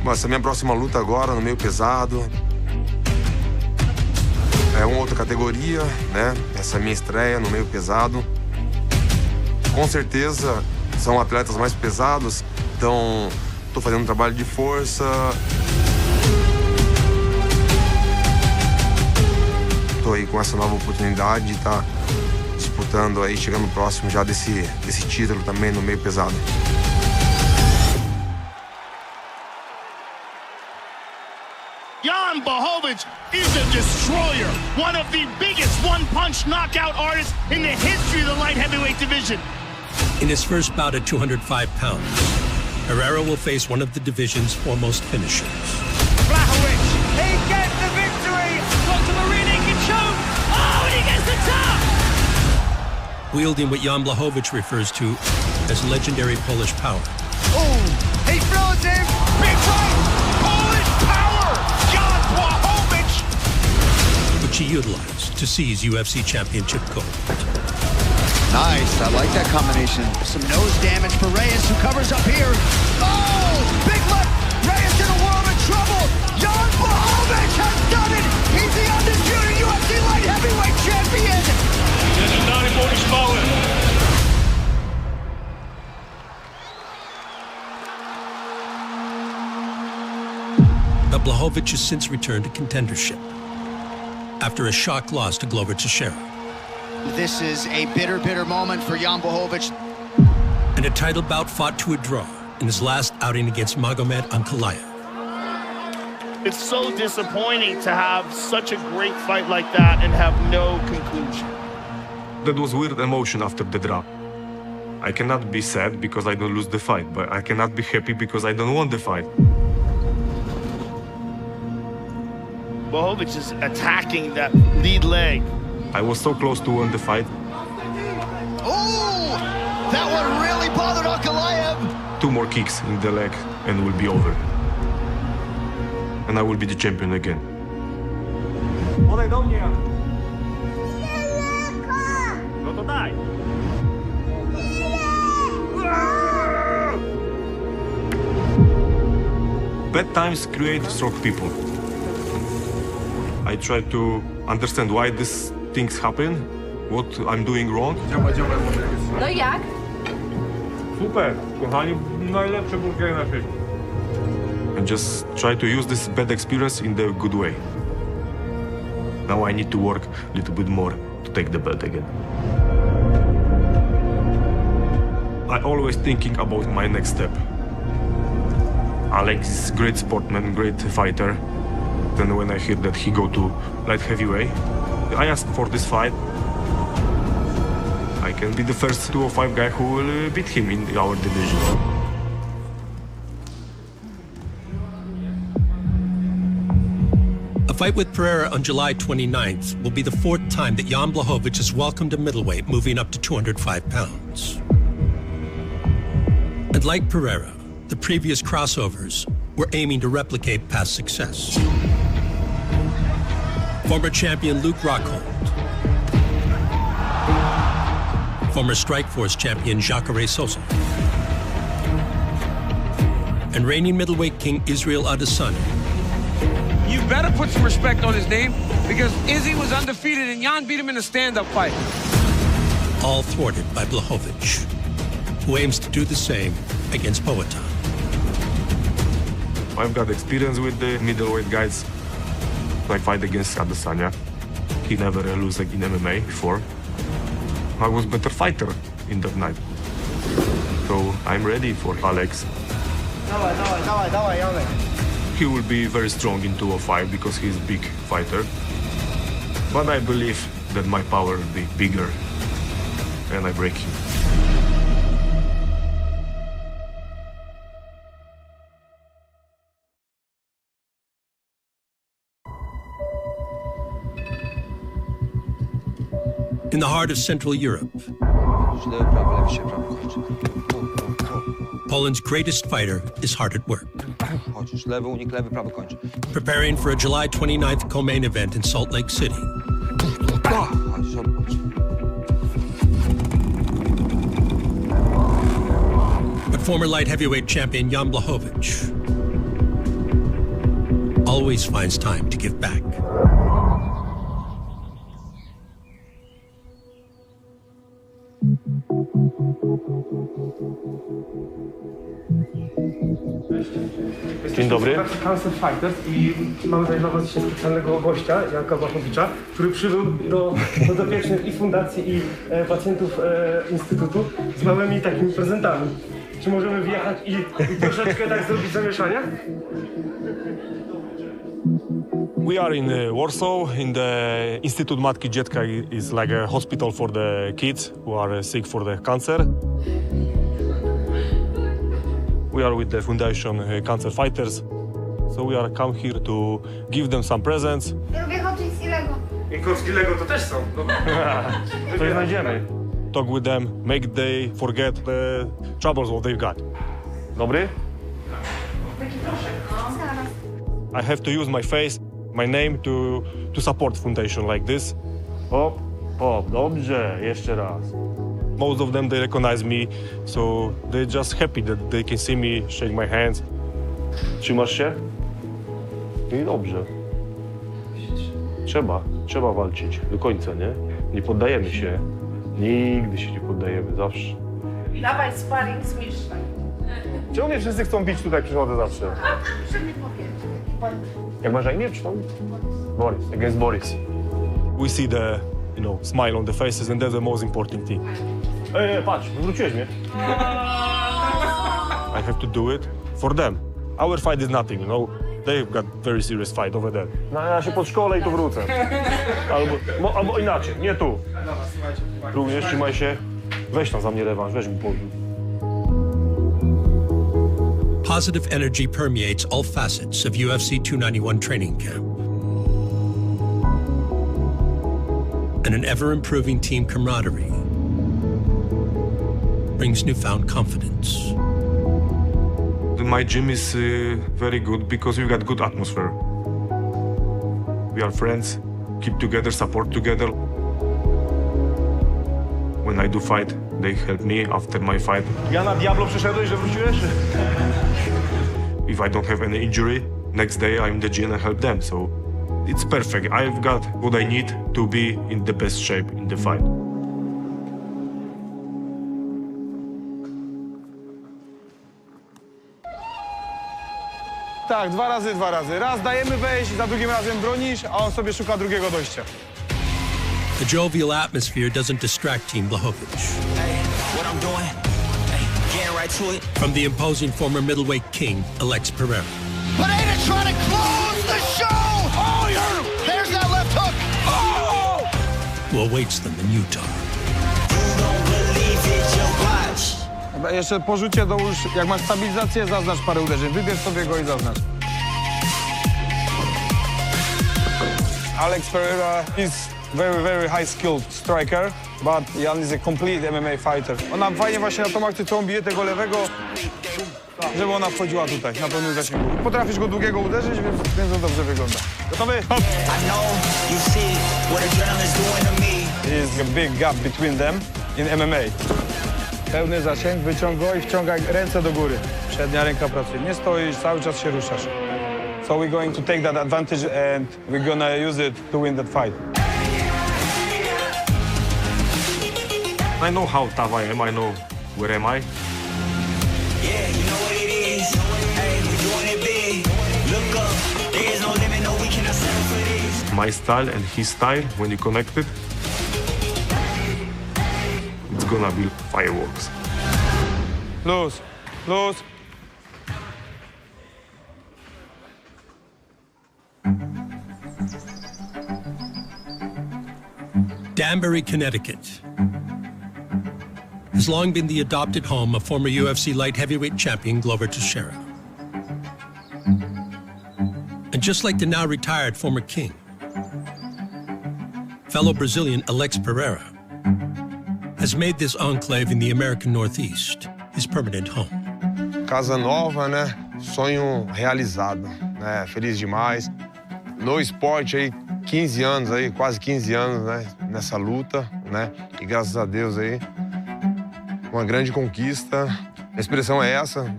Speaker 22: Mas essa minha próxima luta agora, no meio pesado, é uma outra categoria, né? Essa é a minha estreia no meio pesado. Com certeza são atletas mais pesados, então estou fazendo um trabalho de força. Estou aí com essa nova oportunidade de estar disputando aí, chegando próximo já desse título também no meio pesado.
Speaker 17: Jan Blachowicz is a destroyer, one of the biggest one-punch knockout artists in the history of the light heavyweight division.
Speaker 5: In his first bout at 205 pounds, Pereira will face one of the division's foremost finishers.
Speaker 24: Blachowicz, he gets the victory! Dr. Marina can choke! Oh, and he gets the top!
Speaker 5: Wielding what Jan Blachowicz refers to as legendary Polish power.
Speaker 24: Oh, he throws him! Big right! Polish power! Jan Blachowicz!
Speaker 5: Which he utilized to seize UFC championship gold.
Speaker 7: Nice, I like that combination. Some nose damage for Reyes, who covers up here. Oh, big left. Reyes in a world of trouble. Jan Blachowicz has done it. He's the undisputed UFC light heavyweight champion.
Speaker 24: This is 94 smaller.
Speaker 5: But Blachowicz has since returned to contendership after a shock loss to Glover Teixeira.
Speaker 7: This is a bitter, bitter moment for Jan Blachowicz.
Speaker 5: And a title bout fought to a draw in his last outing against Magomed Ankalaev.
Speaker 17: It's so disappointing to have such a great fight like that and have no conclusion.
Speaker 22: That was weird emotion after the draw. I cannot be sad because I don't lose the fight, but I cannot be happy because I don't want the fight.
Speaker 17: Blachowicz is attacking that lead leg.
Speaker 22: I was so close to win the fight.
Speaker 7: Oh, that one really bothered Ankalaev.
Speaker 22: 2 more kicks in the leg and it will be over. And I will be the champion again.
Speaker 15: Podaj do mnie. No to daj.
Speaker 22: Bad times create strong people. I try to understand why these things happen, what I'm doing wrong.
Speaker 2: No i jak?
Speaker 15: Super, kochani, najlepsze burgery na świecie.
Speaker 22: And just try to use this bad experience in the good way. Now I need to work a little bit more to take the belt again. I always thinking about my next step. Alex is a great sportsman, great fighter. Then when I hear that he go to light heavyweight, I asked for this fight. I can be the first 205 guy who will beat him in our division.
Speaker 5: A fight with Pereira on July 29th will be the fourth time that Jan Blachowicz is welcomed to middleweight, moving up to 205 pounds. And like Pereira, the previous crossovers were aiming to replicate past success. Former champion Luke Rockhold, former Strikeforce champion Jacare Souza, and reigning middleweight king Israel Adesanya.
Speaker 4: You better put some respect on his name because Izzy was undefeated and Jan beat him in a stand-up fight.
Speaker 5: All thwarted by Blachowicz, who aims to do the same against Poatan.
Speaker 22: I've got experience with the middleweight guys. I fight against Adesanya. He never lose like in MMA before. I was better fighter in that night. So I'm ready for Alex. He will be very strong in 205 because he's a big fighter. But I believe that my power will be bigger and I break him.
Speaker 5: In the heart of Central Europe, Poland's greatest fighter is hard at work, preparing for a July 29th co-main event in Salt Lake City. But former light heavyweight champion Jan Blachowicz always finds time to give back.
Speaker 15: Dzień dobry. Cancer Fighters i mamy tutaj dla was dzisiaj specjalnego gościa, Janka Blachowicza, który przybył do podopiecznych i fundacji i pacjentów Instytutu z małymi takimi prezentami. Czy możemy wjechać i troszeczkę tak zrobić zamieszania?
Speaker 22: We are in Warsaw, in the Instytut Matki Dziecka is like a hospital for the kids who are sick for the cancer. We are with the Foundation Cancer Fighters, so we are come here to give them some presents.
Speaker 2: Ja lubię chodzić z Lego.
Speaker 15: I kostki Lego to też są. Coś znajdziemy.
Speaker 22: Talk with them, make they forget the troubles what they've got. Dobry?
Speaker 2: Taki proszek, no. Zaraz.
Speaker 22: I have to use my face, my name to support foundation like this.
Speaker 15: O, dobrze, jeszcze raz.
Speaker 22: Most of them, they recognize me, so they're just happy that they can see me, shake my hands.
Speaker 15: Trzymasz się? I dobrze. Trzeba walczyć do końca, nie? Nie poddajemy się. Nigdy się nie poddajemy, zawsze.
Speaker 2: Dawaj sparring z mistrzem.
Speaker 15: Czemu mnie wszyscy chcą bić tutaj, jak przychodzę zawsze?
Speaker 2: Proszę mi powiedzieć.
Speaker 15: Jak masz na imię, czy to? Boris, against Boris.
Speaker 22: We see the, smile on the faces, and that's the most important thing.
Speaker 15: Patrz, wywróciłeś mnie.
Speaker 22: I have to do it for them. Our fight is nothing, They've got very serious fight over there.
Speaker 15: No ja się podszkolę i tu wrócę. Albo inaczej, nie tu. Również trzymaj się. Weź tam za mnie rewanż, weź mi podróż.
Speaker 5: Positive energy permeates all facets of UFC 291 training camp. And an ever-improving team camaraderie brings newfound confidence.
Speaker 22: My gym is very good because we've got good atmosphere. We are friends, keep together, support together. When I do fight, they help me after my fight.
Speaker 3: Ja na Diablo przyszedłeś, że wróciłeś?
Speaker 22: If I don't have any injury, next day I'm in the gym and help them. So it's perfect. I've got what I need to be in the best shape in the fight.
Speaker 3: Tak, dwa razy. Raz dajemy wejść, za drugim razem bronisz, a on sobie szuka drugiego dojścia.
Speaker 5: The jovial atmosphere doesn't distract Team Blachowicz from the imposing former middleweight king, Alex Pereira.
Speaker 7: Pereira trying to close the show! Oh, there's that left hook! Oh!
Speaker 5: Who awaits them in Utah.
Speaker 3: Jeszcze po rzucie dołóż, jak masz stabilizację, zaznacz parę uderzeń. Wybierz sobie go i zaznacz. Alex Pereira is very high skilled striker, but Jan is a complete MMA fighter. Ona fajnie właśnie na tą akcję, co on bije tego lewego, żeby ona wchodziła tutaj, na pełnym zasięgu. Potrafisz go długiego uderzyć, więc on dobrze wygląda. Gotowy? Hop! There is a big gap between them in MMA. Pełny zasięg, wyciąg go i wciągaj ręce do góry. Przednia ręka pracuje. Nie stoisz, cały czas się ruszasz. So we're going to take that advantage and we're gonna use it to win that fight.
Speaker 22: I know how tough I am. I know where am I.
Speaker 11: Yeah, you know what it is. Hey, we're doing it big. Look up, there is no limit, no, we cannot settle for this.
Speaker 22: My style and his style, when you connect it, it's gonna be fireworks.
Speaker 3: Lose.
Speaker 5: Danbury, Connecticut has long been the adopted home of former UFC light heavyweight champion Glover Teixeira. And just like the now retired former king, fellow Brazilian Alex Pereira has made this enclave in the American Northeast his permanent home.
Speaker 22: Casa nova, né? Sonho realizado, né? Feliz demais. No esporte aí, 15 anos aí, quase 15 anos, né? Nessa luta, né? E graças a Deus aí, uma grande conquista. A expressão é essa,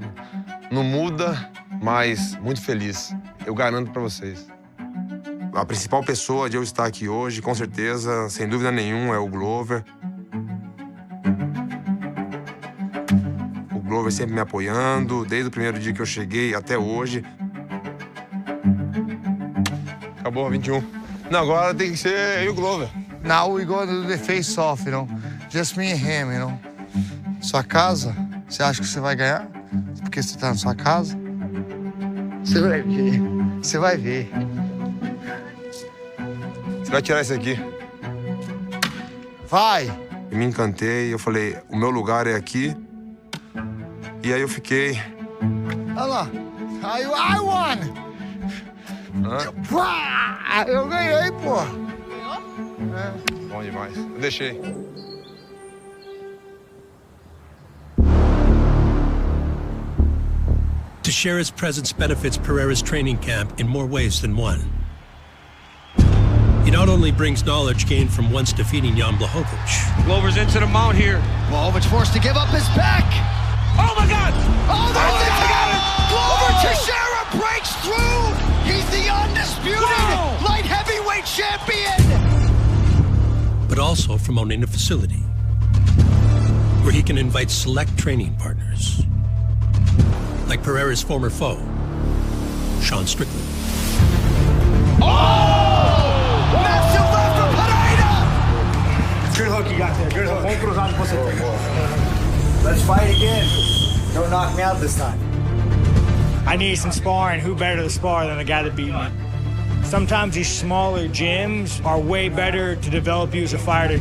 Speaker 22: não muda, mas muito feliz. Eu garanto para vocês. A principal pessoa de eu estar aqui hoje, com certeza, sem dúvida nenhuma, é o Glover. O Glover sempre me apoiando, desde o primeiro dia que eu cheguei até hoje. Acabou, 21. Não, agora tem que ser eu e o Glover.
Speaker 1: Now we go to the face-off, you know? Just me and him, you know? Sua casa, você acha que você vai ganhar? Porque você tá na sua casa? Você vai ver. Você vai ver.
Speaker 22: Você vai tirar isso aqui.
Speaker 1: Vai!
Speaker 22: Eu me encantei, eu falei, o meu lugar é aqui. E aí eu fiquei.
Speaker 1: Olha lá. I won!
Speaker 22: Hã?
Speaker 1: Eu ganhei, pô!
Speaker 22: É. Bom demais. Eu deixei.
Speaker 5: Teixeira's presence benefits Pereira's training camp in more ways than one. He not only brings knowledge gained from once defeating Jan Blachowicz.
Speaker 4: Glover's into the mount here.
Speaker 7: Blachowicz forced to give up his back.
Speaker 4: Oh my God!
Speaker 7: Oh, there's the counter! Glover Teixeira breaks through! He's the undisputed light heavyweight champion!
Speaker 5: But also from owning a facility where he can invite select training partners, like Pereira's former foe, Sean Strickland.
Speaker 7: Oh! Massive left for Pereira!
Speaker 12: Good hook you got there. Good hook. Let's fight again. Don't knock me out this time.
Speaker 15: I need some sparring. Who better to spar than the guy that beat me? Sometimes these smaller gyms are way better to develop you as a fighter.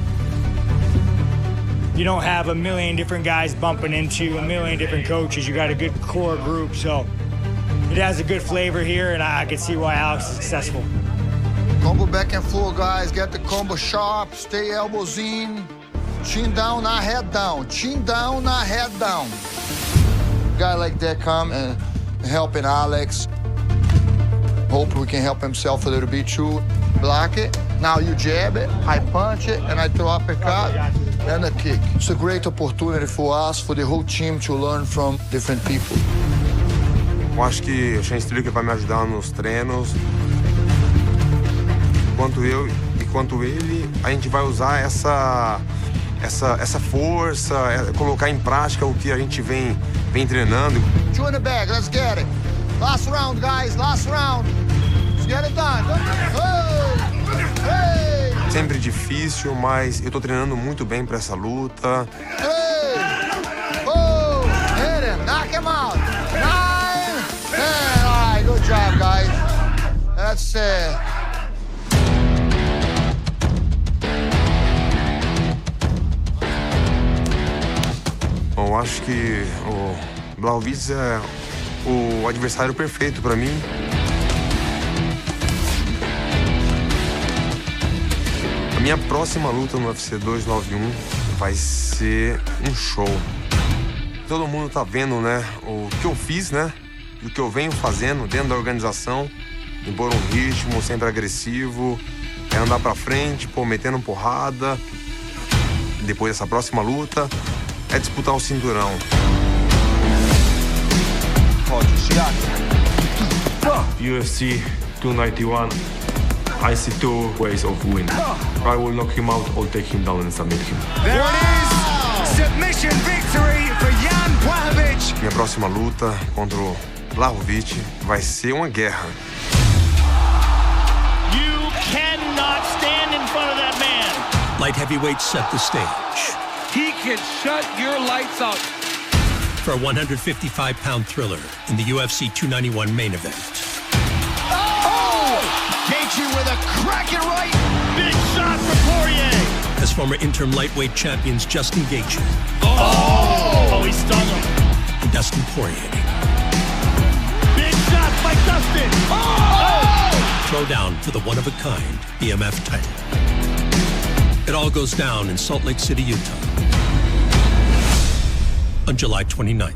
Speaker 15: You don't have a million different guys bumping into a million different coaches. You got a good core group, so it has a good flavor here, and I can see why Alex is successful.
Speaker 1: Combo back and forth, guys. Get the combo sharp. Stay elbows in. Chin down, not head down. Chin down, not head down. Guy like that come and helping Alex. Hope we can help himself a little bit too. Block it. Now you jab it, I punch it, and I throw uppercut and a kick. It's a great opportunity for us, for the whole team to learn from different people.
Speaker 22: Eu acho que o Shane Strickler vai me ajudar nos treinos. Enquanto eu e quanto ele, a gente vai usar essa força, colocar em prática o que a gente vem treinando.
Speaker 1: Two in the bag, let's get it. Last round, guys, last round. Let's get it done. Hey!
Speaker 22: Sempre difícil, mas eu tô treinando muito bem para essa luta.
Speaker 1: Hey! Oh! Hit him, knock him out. 9, 10. All right, good job, guys. That's it.
Speaker 22: Eu acho que o Blachowicz é o adversário perfeito para mim. A minha próxima luta no UFC 291 vai ser um show. Todo mundo tá vendo, né, o que eu fiz, né, e o que eu venho fazendo dentro da organização, impor um ritmo sempre agressivo, andar pra frente, metendo porrada. Depois dessa próxima luta, é disputar o cinturão.
Speaker 6: UFC 291, I see two ways of winning. I will knock him out or take him down and submit him.
Speaker 24: There it is! Submission victory for Jan Blachowicz.
Speaker 22: Minha próxima luta contra o Blachowicz vai ser uma guerra.
Speaker 17: You cannot stand in front of that man.
Speaker 5: Light heavyweights set the stage.
Speaker 4: He can shut your lights out.
Speaker 5: For a 155-pound thriller in the UFC 291 main event.
Speaker 17: Oh! Gaethje with a cracking right. Big shot for Poirier.
Speaker 5: As former interim lightweight champions Justin Gaethje.
Speaker 17: Oh, he stung him.
Speaker 5: And Dustin Poirier.
Speaker 17: Big shot by Dustin. Oh!
Speaker 5: Throw down for the one-of-a-kind BMF title. It all goes down in Salt Lake City, Utah on July 29th.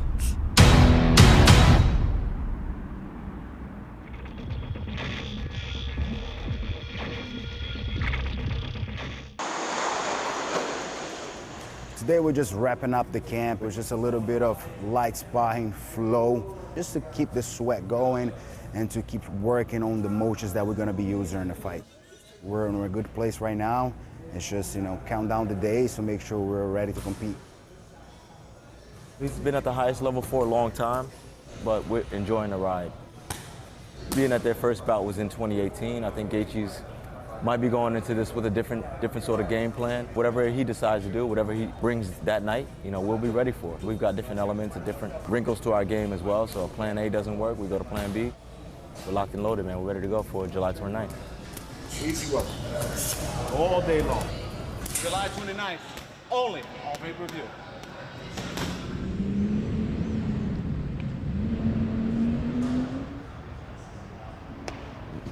Speaker 8: Today we're just wrapping up the camp. It was just a little bit of light sparring flow, just to keep the sweat going and to keep working on the motions that we're gonna be using in the fight. We're in a good place right now. It's just, count down the days to make sure we're ready to compete.
Speaker 16: He's been at the highest level for a long time, but we're enjoying the ride. Being that their first bout was in 2018, I think Gaethje's might be going into this with a different sort of game plan. Whatever he decides to do, whatever he brings that night, we'll be ready for it. We've got different elements and different wrinkles to our game as well, so if plan A doesn't work, we go to plan B. We're locked and loaded, man. We're ready to go for July 29th.
Speaker 19: Easy work. All day long. July 29th, only on pay-per-view.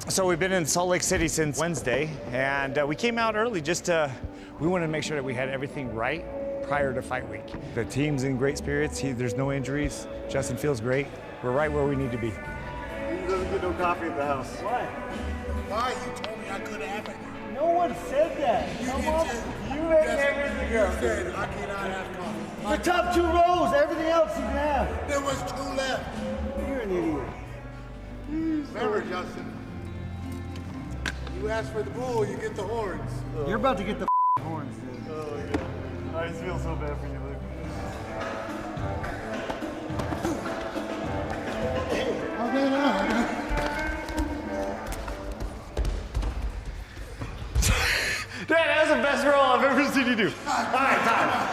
Speaker 15: So we've been in Salt Lake City since Wednesday, and we came out early we wanted to make sure that we had everything right prior to fight week. The team's in great spirits. There's no injuries. Justin feels great. We're right where we need to be.
Speaker 10: You doesn't get no coffee at the house. Why?
Speaker 19: Why? You told me I couldn't have it.
Speaker 10: No one said that. You make everything
Speaker 19: You said I cannot have coffee.
Speaker 10: The top 2 rows, everything else you can have.
Speaker 19: There was 2 left.
Speaker 10: You're an idiot.
Speaker 19: Remember, Justin, you ask for the bull, you get the horns.
Speaker 10: You're about to get the horns, dude.
Speaker 19: Oh, yeah. I just feel so bad for you, Luke.
Speaker 15: Dad, that was the best roll I've ever seen you do. All right, time.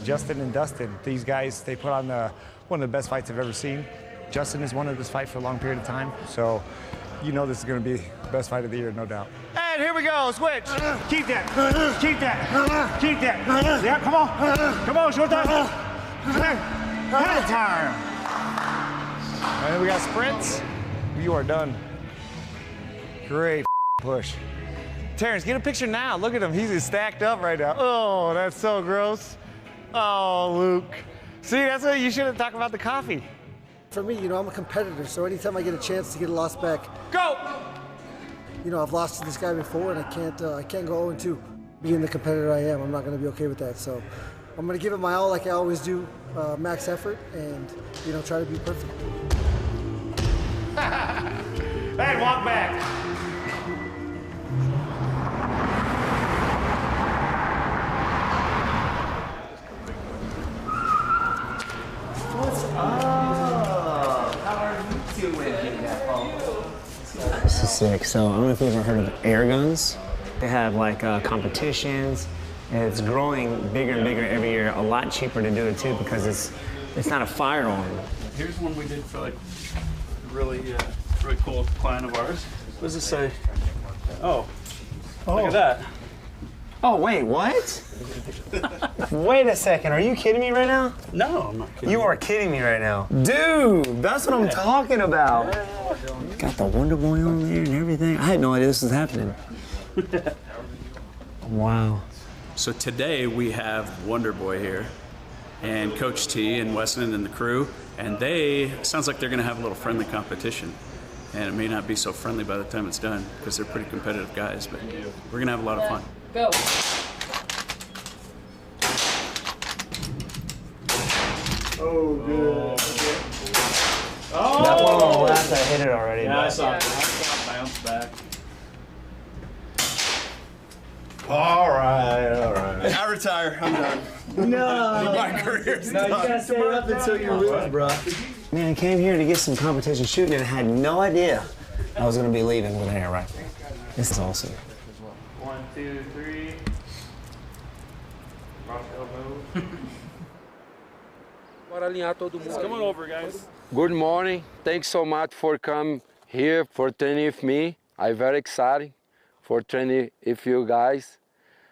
Speaker 15: Justin and Dustin, these guys, they put on one of the best fights I've ever seen. Justin has wanted this fight for a long period of time, so this is going to be the best fight of the year, no doubt. And here we go, switch. Keep that. Keep that. Keep that. Yeah, come on. Come on, short time. Time. And then we got sprints. You are done. Great push. Terrence, get a picture now. Look at him. He's stacked up right now. Oh, that's so gross. Oh, Luke. See, that's why you shouldn't talk about the coffee.
Speaker 10: For me, I'm a competitor, so anytime I get a chance to get a loss back.
Speaker 15: Go!
Speaker 10: you know, I've lost to this guy before, and I can't go 0-2. Being the competitor I am, I'm not going to be okay with that. So I'm going to give it my all like I always do, max effort, and, you know, try to be perfect.
Speaker 15: Hey, walk back.
Speaker 14: What's up? How are you doing?
Speaker 18: This is sick. So I don't know if you've ever heard of air guns. They have like competitions, and it's growing bigger and bigger every year. A lot cheaper to do it too because it's not a firearm.
Speaker 20: Here's one we did for like really cool client of ours. What does it say? Oh, look at that.
Speaker 18: Oh wait, what? Wait a second, are you kidding me right now?
Speaker 20: No, I'm not kidding.
Speaker 18: You are kidding me right now. Dude, that's what I'm talking about. Got the Wonder Boy on there and everything. I had no idea this was happening. Wow.
Speaker 21: So today we have Wonder Boy here and Coach T and Weston and the crew, and sounds like they're gonna have a little friendly competition. And it may not be so friendly by the time it's done because they're pretty competitive guys, but we're gonna have a lot of fun.
Speaker 2: Go.
Speaker 20: Oh, good.
Speaker 18: Oh! That one on the left, I hit it already.
Speaker 20: Yeah,
Speaker 18: but...
Speaker 20: I saw it bounce back.
Speaker 19: All right.
Speaker 20: I retire. I'm done.
Speaker 18: No.
Speaker 20: My career's
Speaker 18: no,
Speaker 20: done.
Speaker 18: you gotta stay up until you lose, bro. Man, I came here to get some competition shooting and I had no idea I was gonna be leaving with an air rifle. This is awesome.
Speaker 20: 1, 2, 3. Rock elbow. Come on over, guys.
Speaker 25: Good morning. Thanks so much for coming here for training with me. I'm very excited for training with you guys,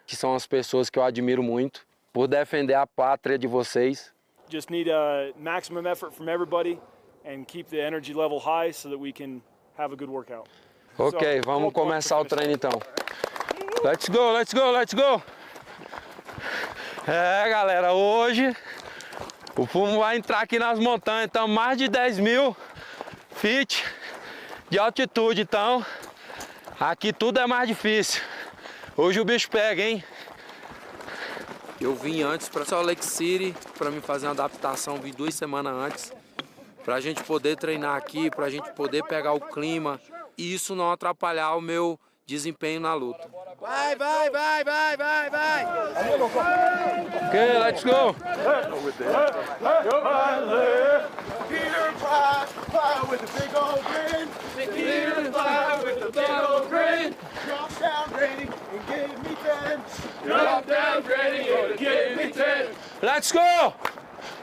Speaker 25: que são as pessoas que eu admiro muito, por defender a pátria de vocês.
Speaker 26: Just need a maximum effort from everybody and keep the energy level high so that we can have a good workout.
Speaker 25: Ok, vamos começar o treino então. Let's go, let's go, let's go! É, galera, hoje o fumo vai entrar aqui nas montanhas, então mais de 10.000 feet de altitude, então aqui tudo é mais difícil. Hoje o bicho pega, hein? Eu vim antes para Salt Lake City para me fazer uma adaptação, vim 2 semanas antes, para a gente poder treinar aqui, para a gente poder pegar o clima e isso não atrapalhar o meu desempenho na luta. Vai, vai, vai, vai, vai, vai! Ok, let's go!
Speaker 19: Peter Pie with the big old grin. Peter Pie with the big old grin. Drop down, Grady, and give me 10. Drop down, Grady, and give me 10.
Speaker 25: Let's go!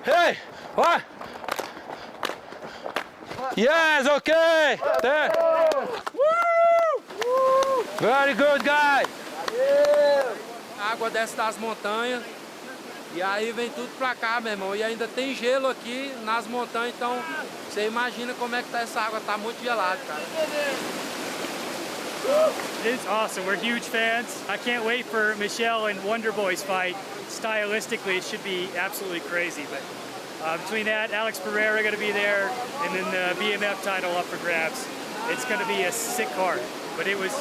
Speaker 25: Hey, what? Yes, okay. There. Very good, guy. A água desce das montanhas e aí vem tudo pra cá, meu irmão. E ainda tem gelo aqui nas montanhas, então você imagina como é que tá essa água, tá muito gelada, cara.
Speaker 15: It's awesome. We're huge fans. I can't wait for Michelle and Wonder Boy's fight. Stylistically, it should be absolutely crazy. But between that, Alex Pereira going to be there, and then the BMF title up for grabs. It's going to be a sick card. But it was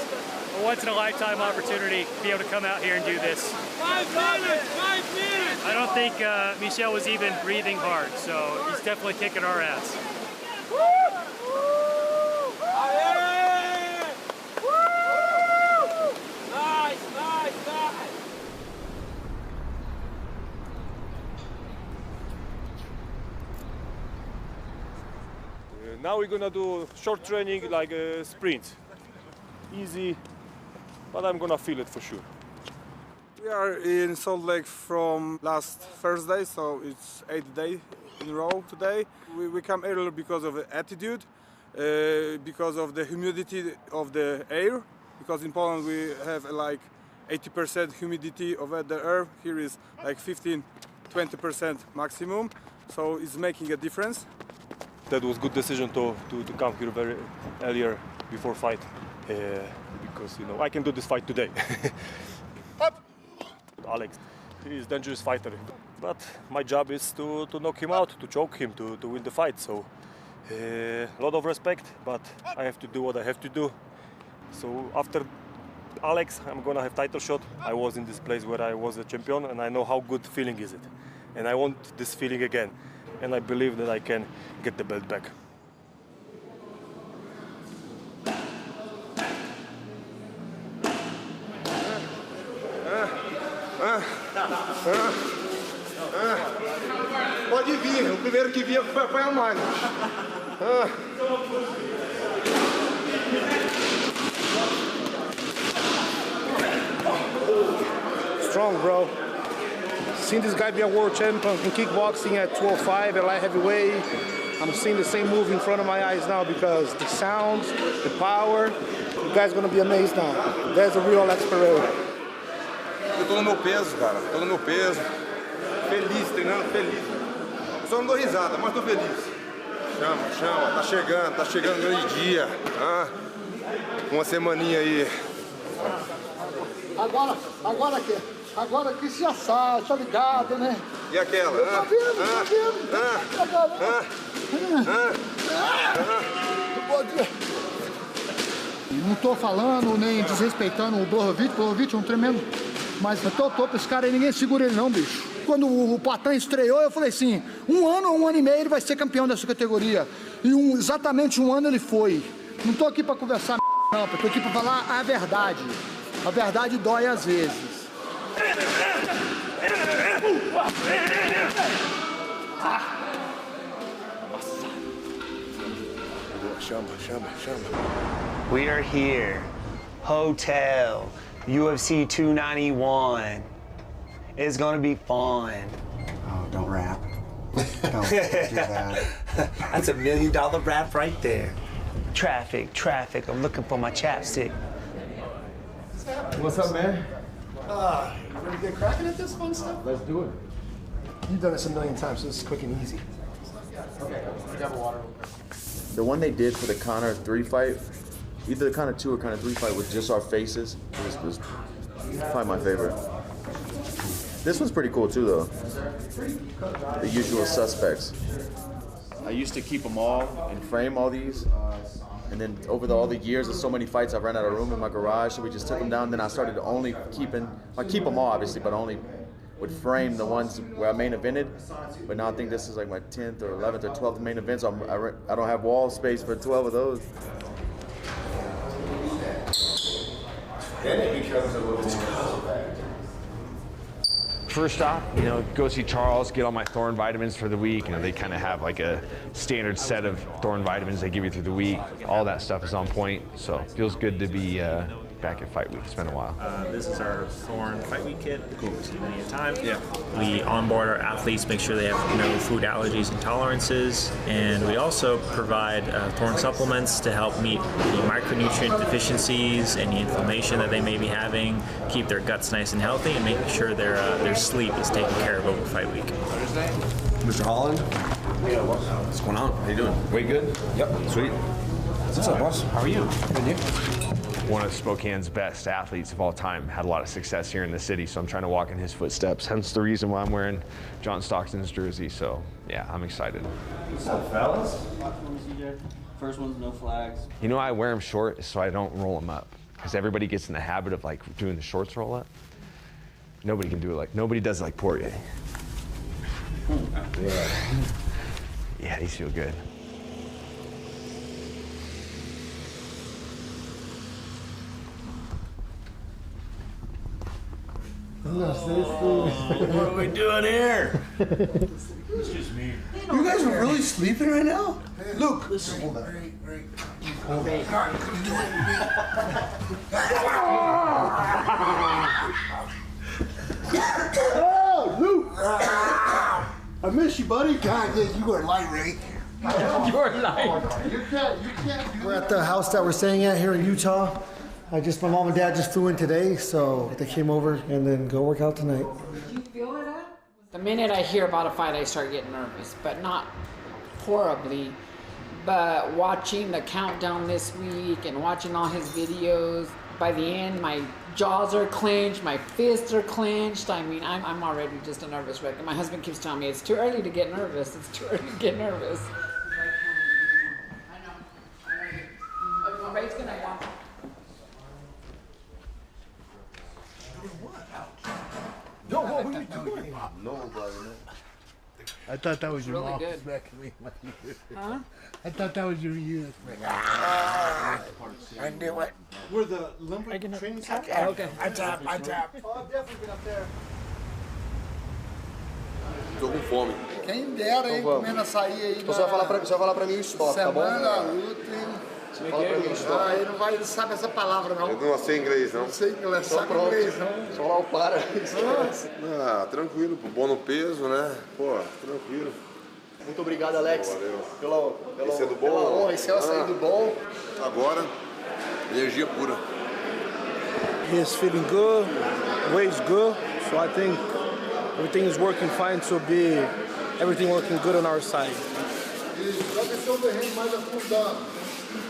Speaker 15: a once-in-a-lifetime opportunity to be able to come out here and do this.
Speaker 19: 5 minutes! 5 minutes!
Speaker 15: I don't think Michel was even breathing hard, so he's definitely kicking our ass.
Speaker 26: Now we're gonna do short training like a sprint. Easy, but I'm gonna feel it for sure.
Speaker 27: We are in Salt Lake from last Thursday, so it's 8th day in a row today. We come early because of the altitude, because of the humidity of the air, because in Poland we have like 80% humidity of the air. Here is like 15-20% maximum, so it's making a difference.
Speaker 26: That was good decision to come here very earlier before fight, because you know I can do this fight today. Alex, he is a dangerous fighter, but my job is to knock him out, to choke him, to win the fight. So a lot of respect, but I have to do what I have to do. So after Alex, I'm gonna have title shot. I was in this place where I was a champion, and I know how good feeling is it. And I want this feeling again. And I believe that I can get the belt back.
Speaker 19: Pode vir, o primeiro que vir põe a mão.
Speaker 27: Strong, bro. Seen this guy be a world champion in kickboxing at 205 at light heavyweight. I'm seeing the same move in front of my eyes now because the sounds, the power. You guys gonna be amazed now. There's a real Alex Pereira.
Speaker 22: Eu tô no meu peso, cara. Tô no meu peso. Feliz, treinando feliz. Eu só não dou risada, mas tô feliz. Chama, chama. Tá chegando o grande dia. Ah, uma semaninha aí.
Speaker 19: Agora que se assar, tá ligado, né?
Speaker 22: E aquela?
Speaker 19: Tá vendo? Não tô falando nem desrespeitando o Blachowicz é um tremendo. Mas eu tô pra esse cara aí, ninguém segura ele não, bicho. Quando o Poatan estreou, eu falei assim, um ano e meio ele vai ser campeão dessa categoria. E exatamente um ano ele foi. Não tô aqui pra conversar não, tô aqui pra falar a verdade. A verdade dói às vezes.
Speaker 22: Chama.
Speaker 18: We are here. Hotel. UFC 291. It's gonna be fun.
Speaker 8: Oh, don't rap. Don't do that.
Speaker 14: That's $1 million rap right there.
Speaker 18: Traffic. I'm looking for my chapstick.
Speaker 27: What's up, man?
Speaker 19: Ready to get cracking at this fun stuff?
Speaker 27: Let's do it.
Speaker 19: You've done this a million times, so this is quick and easy. Okay, I got water.
Speaker 3: The one they did for the Conor 3 fight, either the Conor 2 or Conor 3 fight with just our faces, was probably my favorite. This one's pretty cool too, though. The usual suspects. I used to keep them all and frame all these. And then over all the years of so many fights, I ran out of room in my garage, so we just took them down. Then I started only I keep them all obviously, but only would frame the ones where I main evented. But now I think this is like my 10th or 11th or 12th main event, so I don't have wall space for 12 of those.
Speaker 22: Then it becomes a little more.
Speaker 7: First off, go see Charles, get all my Thorne vitamins for the week. They kind of have like a standard set of Thorne vitamins they give you through the week. All that stuff is on point, so it feels good to be back at Fight Week. It's been a while.
Speaker 9: This is our Thorne Fight Week kit. Cool. We've seen many a time. Yeah. We onboard our athletes, make sure they have no food allergies and tolerances, and we also provide Thorne supplements to help meet any micronutrient deficiencies, any inflammation that they may be having, keep their guts nice and healthy, and making sure their sleep is taken care of over Fight Week.
Speaker 11: Mr. Holland? Yeah, what's going on? How you doing? Way good? Yep. Sweet. What's up, boss? How are you? Good, you?
Speaker 7: One of Spokane's best athletes of all time, had a lot of success here in the city, so I'm trying to walk in his footsteps, hence the reason why I'm wearing John Stockton's jersey, so yeah, I'm excited.
Speaker 14: What's up, fellas? First one's no flags.
Speaker 7: I wear them short so I don't roll them up, because everybody gets in the habit of like doing the shorts roll up. Nobody can do it nobody does it like Poirier. Yeah, these feel good.
Speaker 14: What are we doing here? It's just me.
Speaker 19: You guys are really sleeping right now? Luke,
Speaker 14: listen.
Speaker 19: hold on. Oh, Luke! I miss you, buddy. God, yeah, you are light, Ray.
Speaker 14: You're light.
Speaker 19: You can't. We're at the house that we're staying at here in Utah. My mom and dad just flew in today, so they came over and then go work out tonight.
Speaker 12: Did you feel it? The minute I hear about a fight, I start getting nervous, but not horribly. But watching the countdown this week and watching all his videos, by the end, my jaws are clenched, my fists are clenched. I mean, I'm already just a nervous wreck. And my husband keeps telling me, it's too early to get nervous. It's too early to get nervous. Ray's gonna want
Speaker 19: What were you doing?
Speaker 3: Nobody, man.
Speaker 19: I thought that was your
Speaker 12: Really
Speaker 19: mom
Speaker 12: good.
Speaker 19: smacking me.
Speaker 12: Huh?
Speaker 19: I thought that was your unit. I knew it. We're the lumber training center?
Speaker 12: Okay.
Speaker 19: I tap. Oh, I've definitely been up there.
Speaker 11: Tô com fome.
Speaker 19: Quem dera, hein? Comendo açaí aí.
Speaker 11: Então você vai falar pra mim o estoque, tá bom?
Speaker 19: Semana da luta, hein?
Speaker 11: Você fala pra mim o estoque.
Speaker 19: Ah, ele não sabe essa palavra, não.
Speaker 11: Eu não sei inglês, não.
Speaker 19: Não sei inglês,
Speaker 11: Só
Speaker 19: sabe
Speaker 11: pronto.
Speaker 19: inglês, não.
Speaker 11: Só lá o para. Ah, tranquilo, bom no peso, né? Pô, tranquilo.
Speaker 19: Muito obrigado, Alex.
Speaker 11: Valeu. Esse é do bom?
Speaker 19: Pela honra, esse é o açaí do bom.
Speaker 11: Agora, energia pura.
Speaker 27: He's feeling good, weighs good, so I think everything is working fine to be everything working good on our side.
Speaker 19: Já deixou o terreno mais afundando.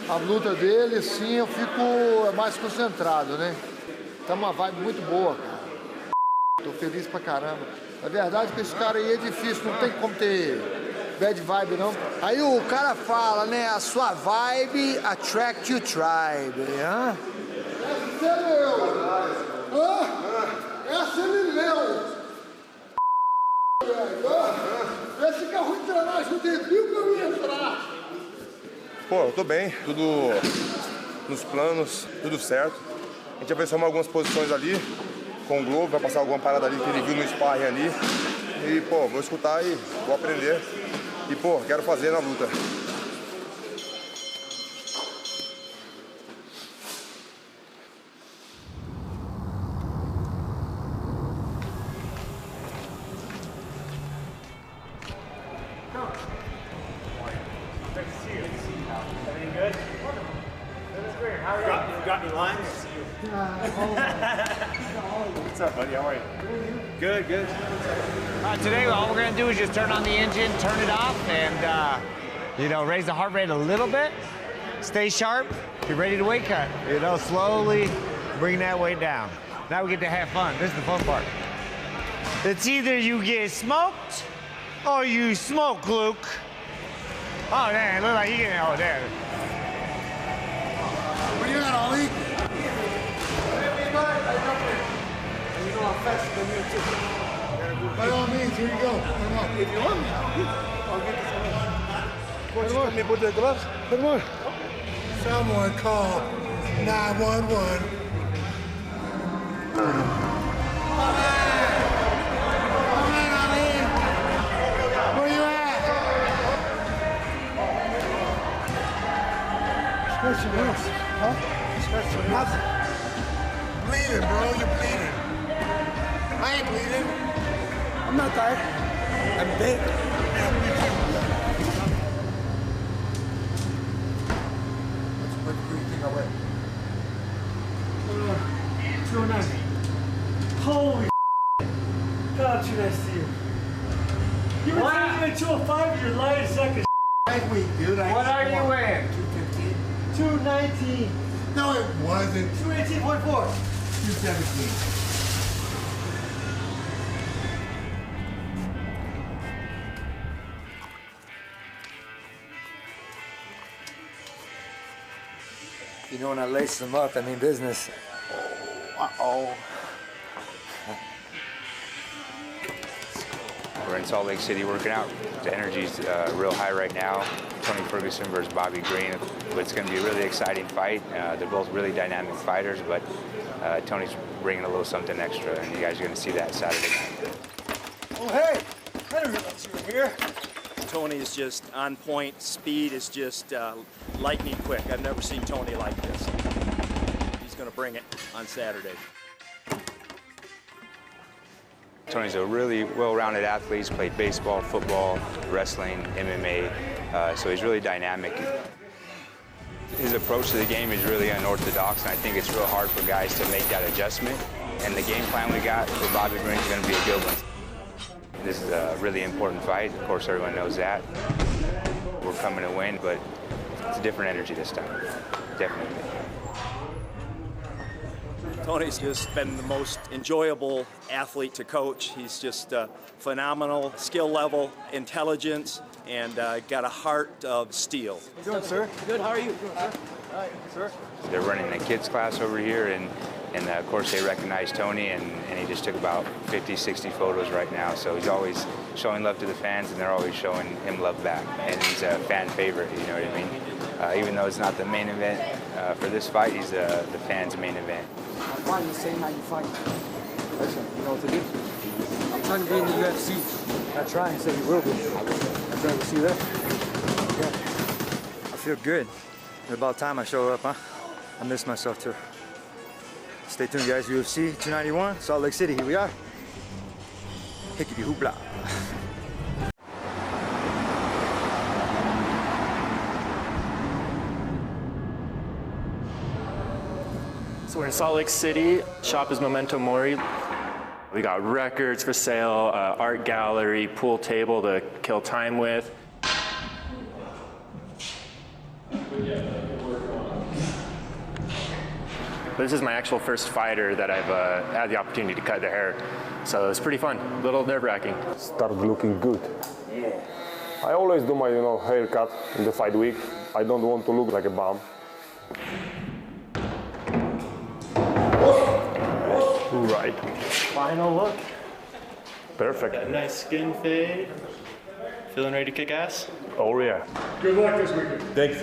Speaker 19: A luta dele, sim, eu fico mais concentrado, né? Tá uma vibe muito boa, cara. Tô feliz pra caramba. A verdade é que esse cara aí é difícil, não tem como ter bad vibe, não. Aí o cara fala, né? A sua vibe attract your tribe, né? Esse é meu! Essa é meu! Esse carro de treinagem viu que eu ia entrar!
Speaker 11: Pô, eu tô bem, tudo nos planos, tudo certo. A gente vai somar algumas posições ali com o Globo, vai passar alguma parada ali que ele viu no sparring ali. E, pô, vou escutar e vou aprender. E, pô, quero fazer na luta.
Speaker 15: Got any lines? What's up, buddy? How are you? Good.
Speaker 18: Today, all we're gonna do is just turn on the engine, turn it off, and raise the heart rate a little bit. Stay sharp. Get ready to weight cut. Slowly bring that weight down. Now we get to have fun. This is the fun part. It's either you get smoked or you smoke, Luke. Oh, damn, it look like you getting, oh, there.
Speaker 19: What do you got, Ollie? By all means, here you go. Come on. If you want me, I'll get this one. Come on. Put the gloves. Come on. Someone call 911. Where you at? Scratch your nose. Huh? Scratch your nose. Bleeding, bro. You're bleeding. I ain't bleeding. I'm not tired. I'm dead. What do you think I weigh? 290. Holy God, too nice to you. You were taking at 205, you're light as sucker. Light week, dude.
Speaker 18: What are you weighing?
Speaker 19: 215. 219. No, it wasn't. 218.4. 217.
Speaker 1: You know, when I lace them up, I mean business.
Speaker 4: We're in Salt Lake City working out. The energy's real high right now. Tony Ferguson versus Bobby Green. It's going to be a really exciting fight. They're both really dynamic fighters, but Tony's bringing a little something extra, and you guys are going to see that Saturday night.
Speaker 1: Oh, hey! I didn't realize you were here.
Speaker 6: Tony is just on point. Speed is just lightning quick. I've never seen Tony like this. He's going to bring it on Saturday.
Speaker 4: Tony's a really well-rounded athlete. He's played baseball, football, wrestling, MMA, so he's really dynamic. His approach to the game is really unorthodox, and I think it's real hard for guys to make that adjustment. And the game plan we got for Bobby Green is going to be a good one. This is a really important fight. Of course, everyone knows that. We're coming to win, but it's a different energy this time, definitely.
Speaker 6: Tony's just been the most enjoyable athlete to coach. He's just phenomenal skill level, intelligence, and got a heart of steel.
Speaker 1: How you doing, sir? Good, how are you? Good, sir. All right, sir.
Speaker 4: They're running a kids class over here, and And of course, they recognize Tony, and he just took about 50, 60 photos right now. So he's always showing love to the fans, and they're always showing him love back. And he's a fan favorite, you know what I mean? Even though it's not the main event for this fight, he's the fans' main event.
Speaker 5: Why are you saying how you fight? Listen, you know what to do. I'm trying to be in the UFC. I try and say you will be. I'm trying to see that. Yeah. I feel good. It's about time I show up, huh? I miss myself too. Stay tuned, guys. UFC 291, Salt Lake City. Here we are. Hickety hoopla.
Speaker 10: So we're in Salt Lake City. Shop is Memento Mori. We got records for sale, art gallery, pool table to kill time with. This is my actual first fighter that I've had the opportunity to cut their hair. So it's pretty fun, a little nerve-wracking.
Speaker 26: Start looking good. Yeah. I always do my, haircut in the fight week. I don't want to look like a bum. Right.
Speaker 10: Final look.
Speaker 26: Perfect.
Speaker 10: Got a nice skin fade. Feeling ready to kick ass?
Speaker 26: Oh yeah.
Speaker 10: Good luck this weekend.
Speaker 26: Thanks.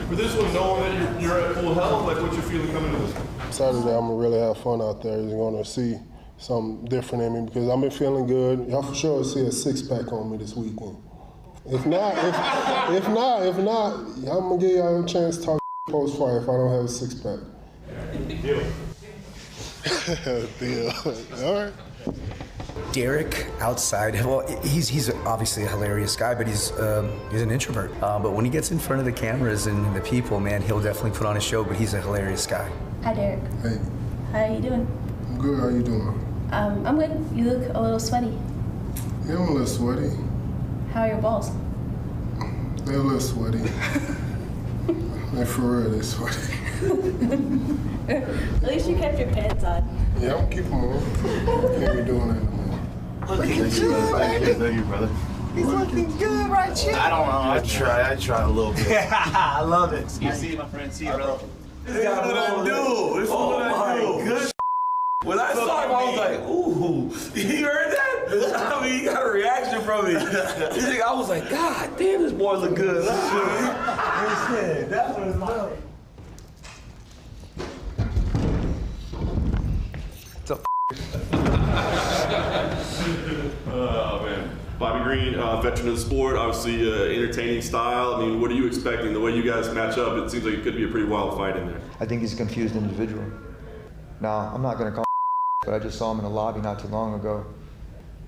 Speaker 13: For this one, knowing that you're at full health, like what's your feeling coming to this one?
Speaker 16: Saturday, I'm gonna really have fun out there. He's gonna see something different in me because I've been feeling good. Y'all for sure see a six-pack on me this weekend. If not, I'm gonna give y'all a chance to talk post-fight if I don't have a six-pack.
Speaker 13: Deal.
Speaker 16: Deal. All right.
Speaker 17: Derek outside, well, he's obviously a hilarious guy, but he's an introvert. But when he gets in front of the cameras and the people, man, he'll definitely put on a show, but he's a hilarious guy.
Speaker 23: Hi, Derek.
Speaker 16: Hey.
Speaker 23: How you doing?
Speaker 16: I'm good. How you doing?
Speaker 23: I'm good. You look a little sweaty.
Speaker 16: Yeah, I'm a little sweaty.
Speaker 23: How are your balls?
Speaker 16: They're a little sweaty. Like for real, they're sweaty.
Speaker 23: At least you kept your pants on.
Speaker 16: Yeah, I'm keeping them on. Can't be doing that no more.
Speaker 23: Look at you,
Speaker 16: Thank you, brother.
Speaker 23: He's looking good, right, Chip?
Speaker 16: I don't know. I try a little bit.
Speaker 18: I love it.
Speaker 13: You see, my friend, see, brother.
Speaker 18: This is what I do. This is what I do. Good. When I saw him, I was like, ooh, you heard that? I mean, you got a reaction from me. I was like, God damn, this boy look good. That's what it's about.
Speaker 17: What's up?
Speaker 13: Oh, man. Bobby Green, veteran of the sport, obviously entertaining style. I mean, what are you expecting? The way you guys match up, it seems like it could be a pretty wild fight in there.
Speaker 24: I think he's a confused individual. Now, I'm not going to call him, but I just saw him in the lobby not too long ago.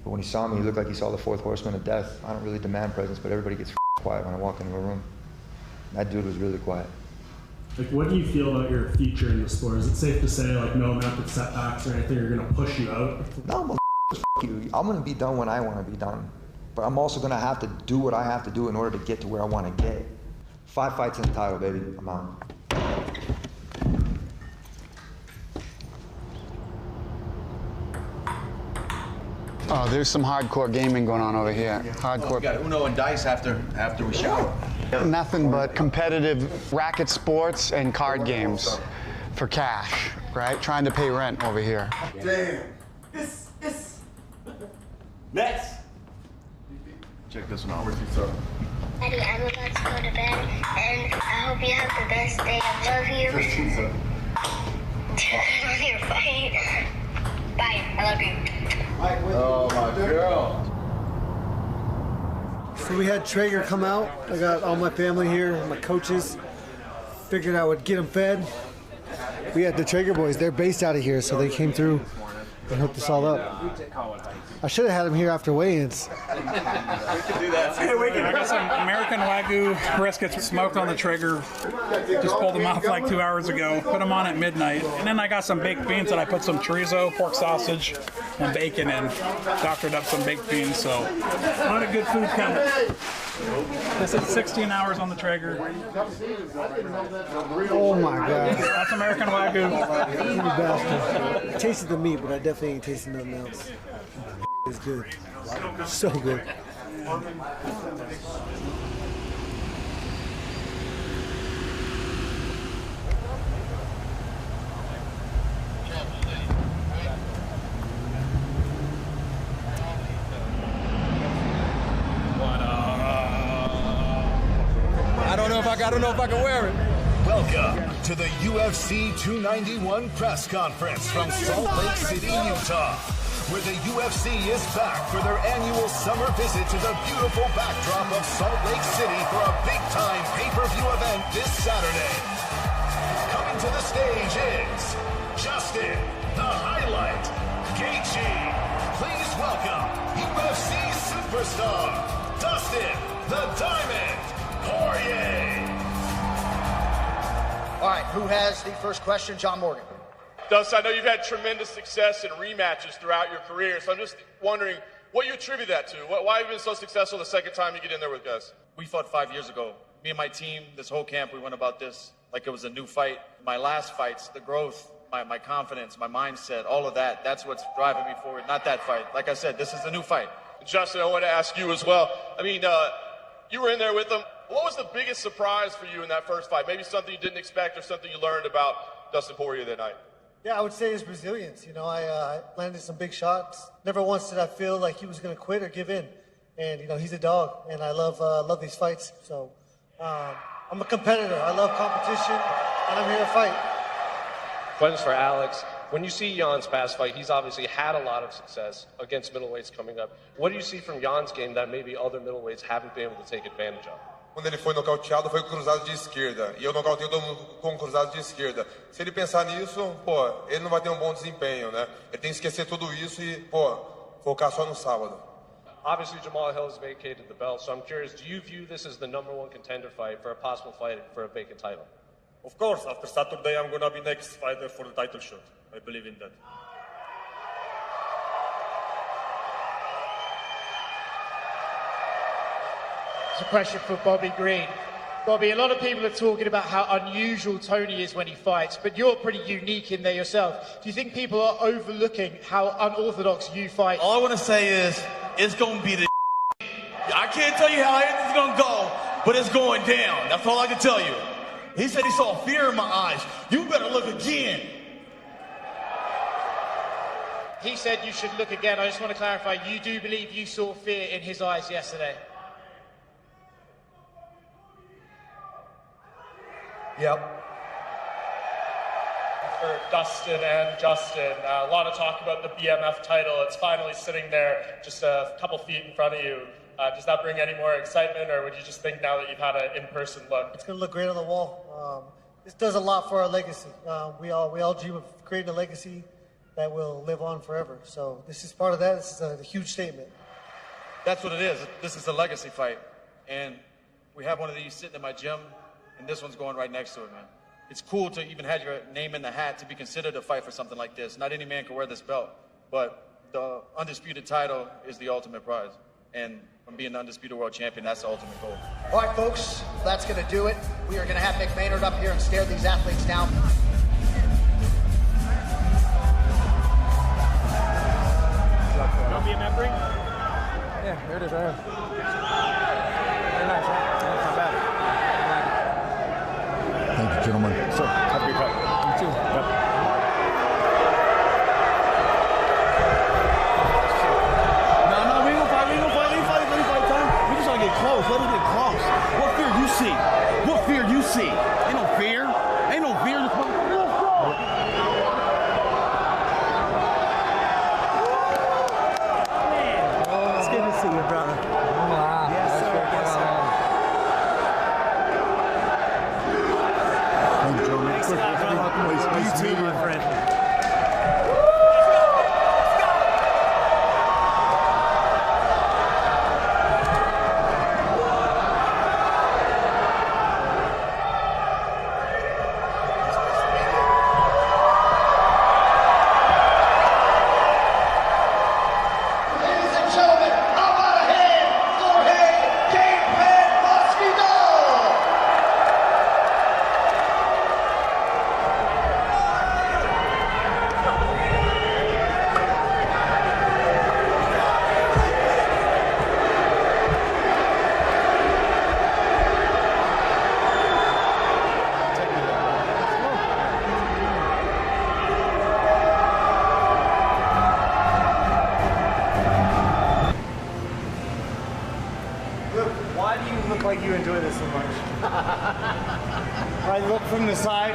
Speaker 24: But when he saw me, he looked like he saw the fourth horseman of death. I don't really demand presence, but everybody gets quiet when I walk into a room. That dude was really quiet.
Speaker 28: Like, what do you feel about your future in the sport? Is it safe to say, like, no amount of setbacks or anything are going to push you out?
Speaker 24: No, you. I'm going to be done when I want to be done. But I'm also going to have to do what I have to do in order to get to where I want to get. 5 fights in the title, baby. I'm out.
Speaker 29: Oh, there's some hardcore gaming going on over here. Hardcore.
Speaker 30: We got Uno and Dice after we shower.
Speaker 29: Nothing but competitive racket sports and card games for cash, right? Trying to pay rent over here.
Speaker 30: Damn.
Speaker 13: Next.
Speaker 30: Check this one out. Where's your son?
Speaker 31: Daddy, I'm about to go to bed, and I hope you have the best day. I love you. On your fight. Bye. I love you.
Speaker 30: Oh, my girl.
Speaker 32: So we had Traeger come out. I got all my family here, my coaches. Figured I would get them fed. We had the Traeger boys. They're based out of here, so they came through and hooked us all up. I should have had them here after weigh-ins.
Speaker 13: We can do that.
Speaker 33: I got some American Wagyu briskets smoked on the Traeger. Just pulled them off like 2 hours ago. Put them on at midnight. And then I got some baked beans that I put some chorizo, pork sausage, and bacon in. Doctored up some baked beans, so a lot of good food coming. This is 16 hours on the Traeger.
Speaker 32: Oh my God.
Speaker 33: That's American Wagyu.
Speaker 32: You bastard. I tasted the meat, but I definitely ain't tasting nothing else. It's good. So good.
Speaker 2: I don't know if I can wear it.
Speaker 3: Welcome to the UFC 291 press conference from Salt Lake City, Utah, where the UFC is back for their annual summer visit to the beautiful backdrop of Salt Lake City for a big-time pay-per-view event this Saturday. Coming to the stage is Justin, the Highlight, Gaethje. Please welcome UFC superstar, Dustin, the Diamond, Poirier.
Speaker 7: All right, who has the first question? John Morgan.
Speaker 8: Dustin, I know you've had tremendous success in rematches throughout your career, so I'm just wondering what you attribute that to. Why have you been so successful the second time you get in there with guys?
Speaker 9: We fought 5 years ago. Me and my team, this whole camp, we went about this like it was a new fight. My last fights, the growth, my confidence, my mindset, all of that, that's what's driving me forward, not that fight. Like I said, this is a new fight.
Speaker 8: Justin, I want to ask you as well. I mean, you were in there with them. What was the biggest surprise for you in that first fight? Maybe something you didn't expect or something you learned about Dustin Poirier that night?
Speaker 32: Yeah, I would say his resilience. You know, I landed some big shots. Never once did I feel like he was going to quit or give in. And, you know, he's a dog, and I love these fights. So I'm a competitor. I love competition, and I'm here to fight.
Speaker 11: Questions for Alex. When you see Jan's past fight, he's obviously had a lot of success against middleweights coming up. What do you see from Jan's game that maybe other middleweights haven't been able to take advantage of?
Speaker 12: Quando ele foi nocauteado, foi com cruzado de esquerda. E eu nocauteio todo mundo com cruzado de esquerda. Se ele pensar nisso, pô, ele não vai ter um bom desempenho, né? Ele tem que esquecer tudo isso e, pô, focar só no sábado.
Speaker 11: Obviously, Jamal Hill has vacated the belt, so I'm curious, do you view this as the #1 contender fight for a possible fight for a vacant title?
Speaker 26: Of course, after Saturday, I'm going to be next fighter for the title shot. I believe in that.
Speaker 14: It's a question for Bobby Green. Bobby, a lot of people are talking about how unusual Tony is when he fights, but you're pretty unique in there yourself. Do you think people are overlooking how unorthodox you fight?
Speaker 20: All I want to say is, it's going to be the I can't tell you how it's going to go, but it's going down. That's all I can tell you. He said he saw fear in my eyes. You better look again.
Speaker 14: He said you should look again. I just want to clarify, you do believe you saw fear in his eyes yesterday?
Speaker 32: Yep.
Speaker 26: For Dustin and Justin, a lot of talk about the BMF title. It's finally sitting there just a couple feet in front of you. Does that bring any more excitement, or would you just think now that you've had an in-person look?
Speaker 32: It's going to look great on the wall. This does a lot for our legacy. We all dream of creating a legacy that will live on forever. So this is part of that. This is a huge statement.
Speaker 9: That's what it is. This is a legacy fight. And we have one of these sitting in my gym, and this one's going right next to it, man. It's cool to even have your name in the hat to be considered a fight for something like this. Not any man can wear this belt, but the undisputed title is the ultimate prize. And from being the undisputed world champion, that's the ultimate goal.
Speaker 7: All right, folks, that's going to do it. We are going to have Mick Maynard up here and stare these athletes down.
Speaker 15: No BMF ring?
Speaker 32: Yeah, here it is right here. Very nice, huh? Not bad.
Speaker 20: Thank you, gentlemen.
Speaker 32: So, have a good fight. You too. Yep.
Speaker 20: Close. Let us get close. What fear you see? What fear you see? Ain't no fear. Ain't no fear. Let's go.
Speaker 32: It's good to see you, brother. Wow. Yes, sir. Yes, sir.
Speaker 20: Thank you, gentlemen.
Speaker 32: Thanks a lot, brother. You too, my friend.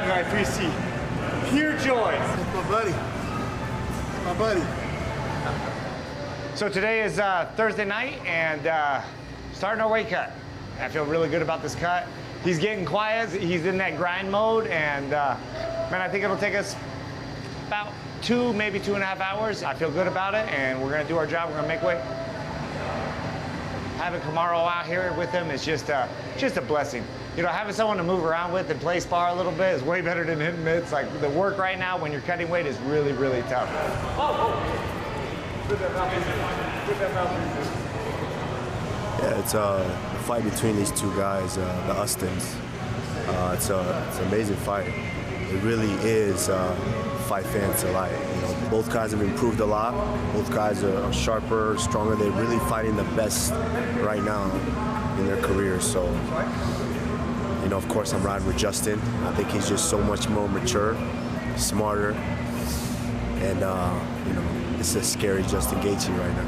Speaker 29: my 3C. Pure joy.
Speaker 32: That's my buddy. My buddy.
Speaker 18: So today is Thursday night and starting our weight cut. I feel really good about this cut. He's getting quiet. He's in that grind mode, and man, I think it'll take us about 2, maybe 2.5 hours. I feel good about it, and we're gonna do our job. We're gonna make weight. Having Kamaru out here with him is just a blessing. You know, having someone to move around with and play spar a little bit is way better than hitting mitts. Like, the work right now when you're cutting weight is really, really tough.
Speaker 1: Yeah, it's a fight between these two guys, the Dustins. It's an amazing fight. It really is fight fans alike. You know, both guys have improved a lot. Both guys are sharper, stronger. They're really fighting the best right now in their careers. So, you know, of course, I'm riding with Justin. I think he's just so much more mature, smarter, and you know, it's a scary Justin Gaethje right now.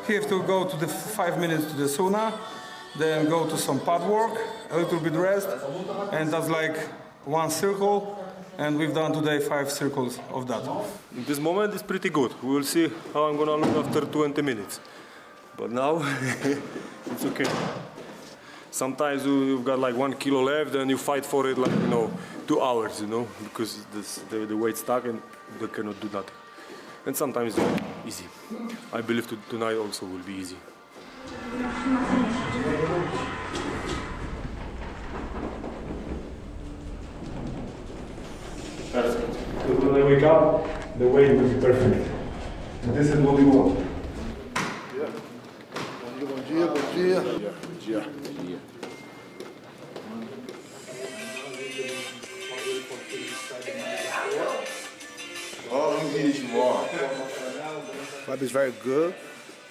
Speaker 2: He has to go to the 5 minutes to the sauna, then go to some pad work, a little bit rest, and that's like 1 circle. And we've done today 5 circles of that.
Speaker 4: In this moment it's pretty good. We will see how I'm gonna look after 20 minutes. But now it's okay. Sometimes you've got like 1 kilo left and you fight for it like, you know, 2 hours, you know, because the weight's stuck and they cannot do nothing. And sometimes it's easy. I believe tonight also will be easy. Perfect. When I wake up, the weight will be perfect. And this is what we want.
Speaker 32: Bom dia, bom dia.
Speaker 4: Bom dia.
Speaker 5: Vibe is very good.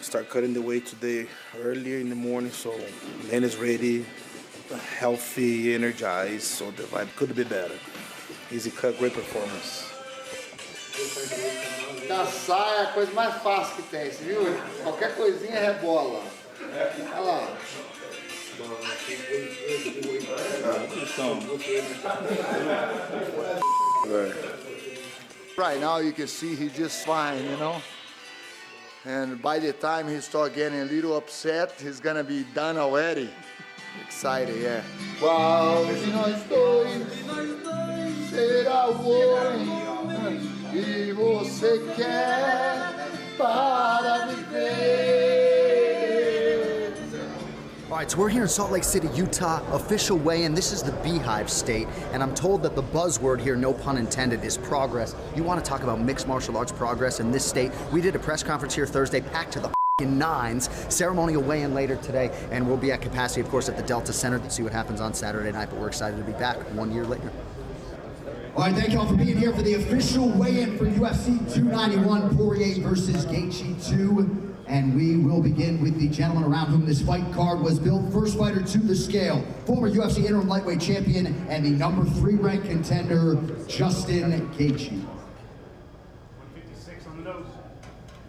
Speaker 5: Start cutting the weight today earlier in the morning, so man is ready, healthy, energized, so the vibe could be better. Easy cut, great performance.
Speaker 32: Caçar é a coisa mais fácil que tem, você viu? Qualquer coisinha rebola. Olha lá. Right now you can see he's just fine, you know? And by the time he start getting a little upset, he's gonna be done already. Excited, yeah. Qual de nós dois será o homem que você quer para viver?
Speaker 6: All right, so we're here in Salt Lake City, Utah, official weigh-in. This is the Beehive State, and I'm told that the buzzword here, no pun intended, is progress. You want to talk about mixed martial arts progress in this state? We did a press conference here Thursday, packed to the nines. Ceremonial weigh-in later today, and we'll be at capacity, of course, at the Delta Center to see what happens on Saturday night, but we're excited to be back 1 year later.
Speaker 10: All right, thank y'all for being here for the official weigh-in for UFC 291, Poirier versus Gaethje 2. And we will begin with the gentleman around whom this fight card was built. First fighter to the scale, former UFC interim lightweight champion and the number 3 ranked contender, Justin Gaethje.
Speaker 33: 156 on the nose.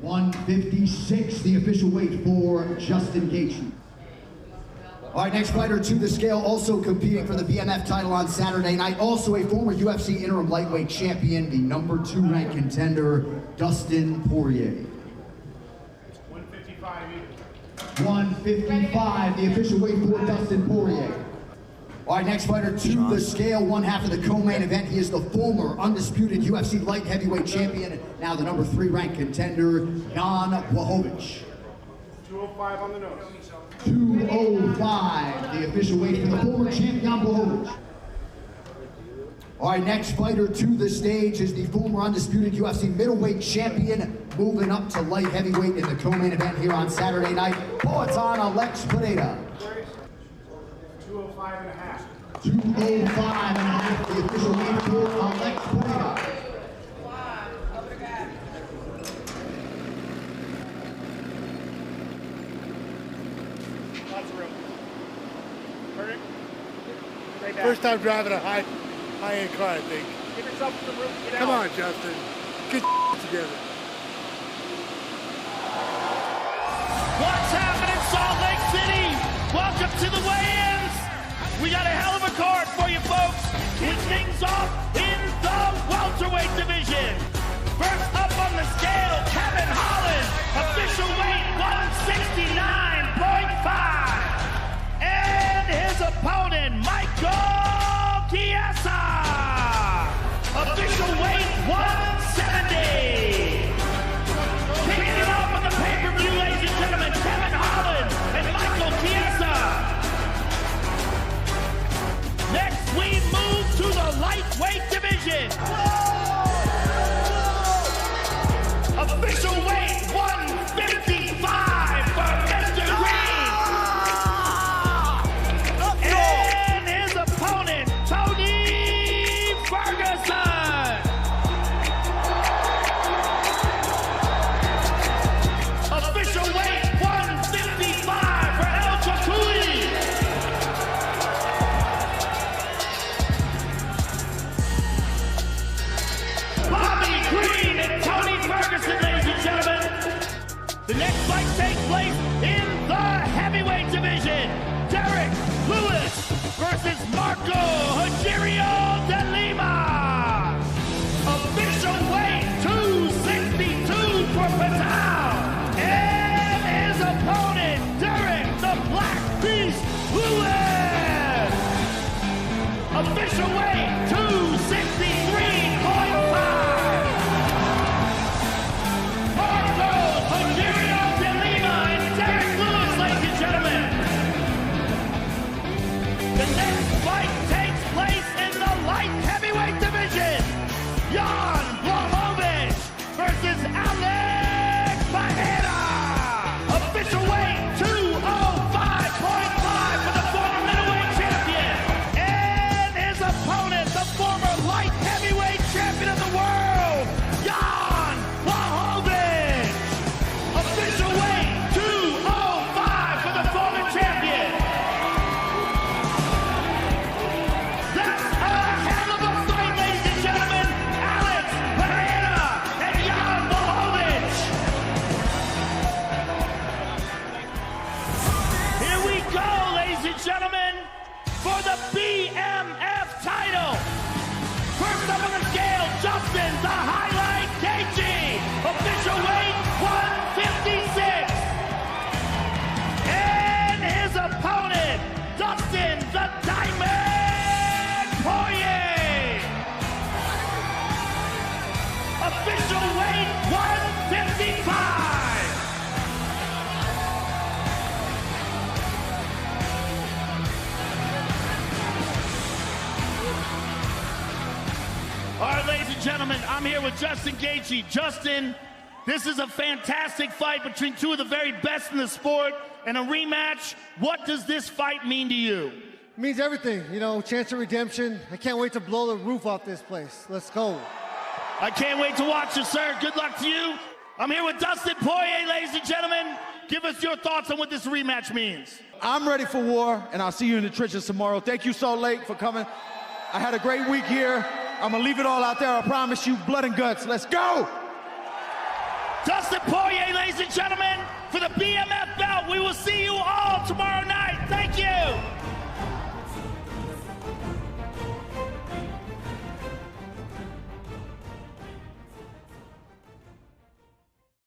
Speaker 10: 156, the official weight for Justin Gaethje. All right, next fighter to the scale, also competing for the BMF title on Saturday night, also a former UFC interim lightweight champion, the number 2 ranked contender, Dustin Poirier. 155, the official weight for Dustin Poirier. All right, next fighter to the scale, one half of the co-main event. He is the former undisputed UFC light heavyweight champion, now the number 3 ranked contender, Jan Blachowicz.
Speaker 33: 205 on the nose.
Speaker 10: 205, the official weight for the former champ, Jan Blachowicz. All right, next fighter to the stage is the former undisputed UFC middleweight champion, moving up to light heavyweight in the co-main event here on Saturday night, Poatan Alex Pineda.
Speaker 33: 205 and a half.
Speaker 10: 205 and a half, the official weight for Alex Pineda.
Speaker 33: Lots of room. Verdict?
Speaker 32: First time driving a high-end car, I think.
Speaker 33: Give yourself some room to get out.
Speaker 32: Come on, Justin. Get together.
Speaker 33: What's happening?
Speaker 13: for the BMF title. First up on the scale, Dustin, the highlight, Gaethje, official weight 156. And his opponent, Dustin, the Diamond, Poirier. Official weight 155. All right, ladies and gentlemen, I'm here with Justin Gaethje. Justin, this is a fantastic fight between two of the very best in the sport and a rematch. What does this fight mean to you?
Speaker 32: It means everything, you know, chance of redemption. I can't wait to blow the roof off this place. Let's go.
Speaker 13: I can't wait to watch you, sir. Good luck to you. I'm here with Dustin Poirier, ladies and gentlemen. Give us your thoughts on what this rematch means.
Speaker 16: I'm ready for war, and I'll see you in the trenches tomorrow. Thank you, Salt Lake, for coming. I had a great week here. I'm gonna leave it all out there, I promise you. Blood and guts, let's go!
Speaker 13: Dustin Poirier, ladies and gentlemen.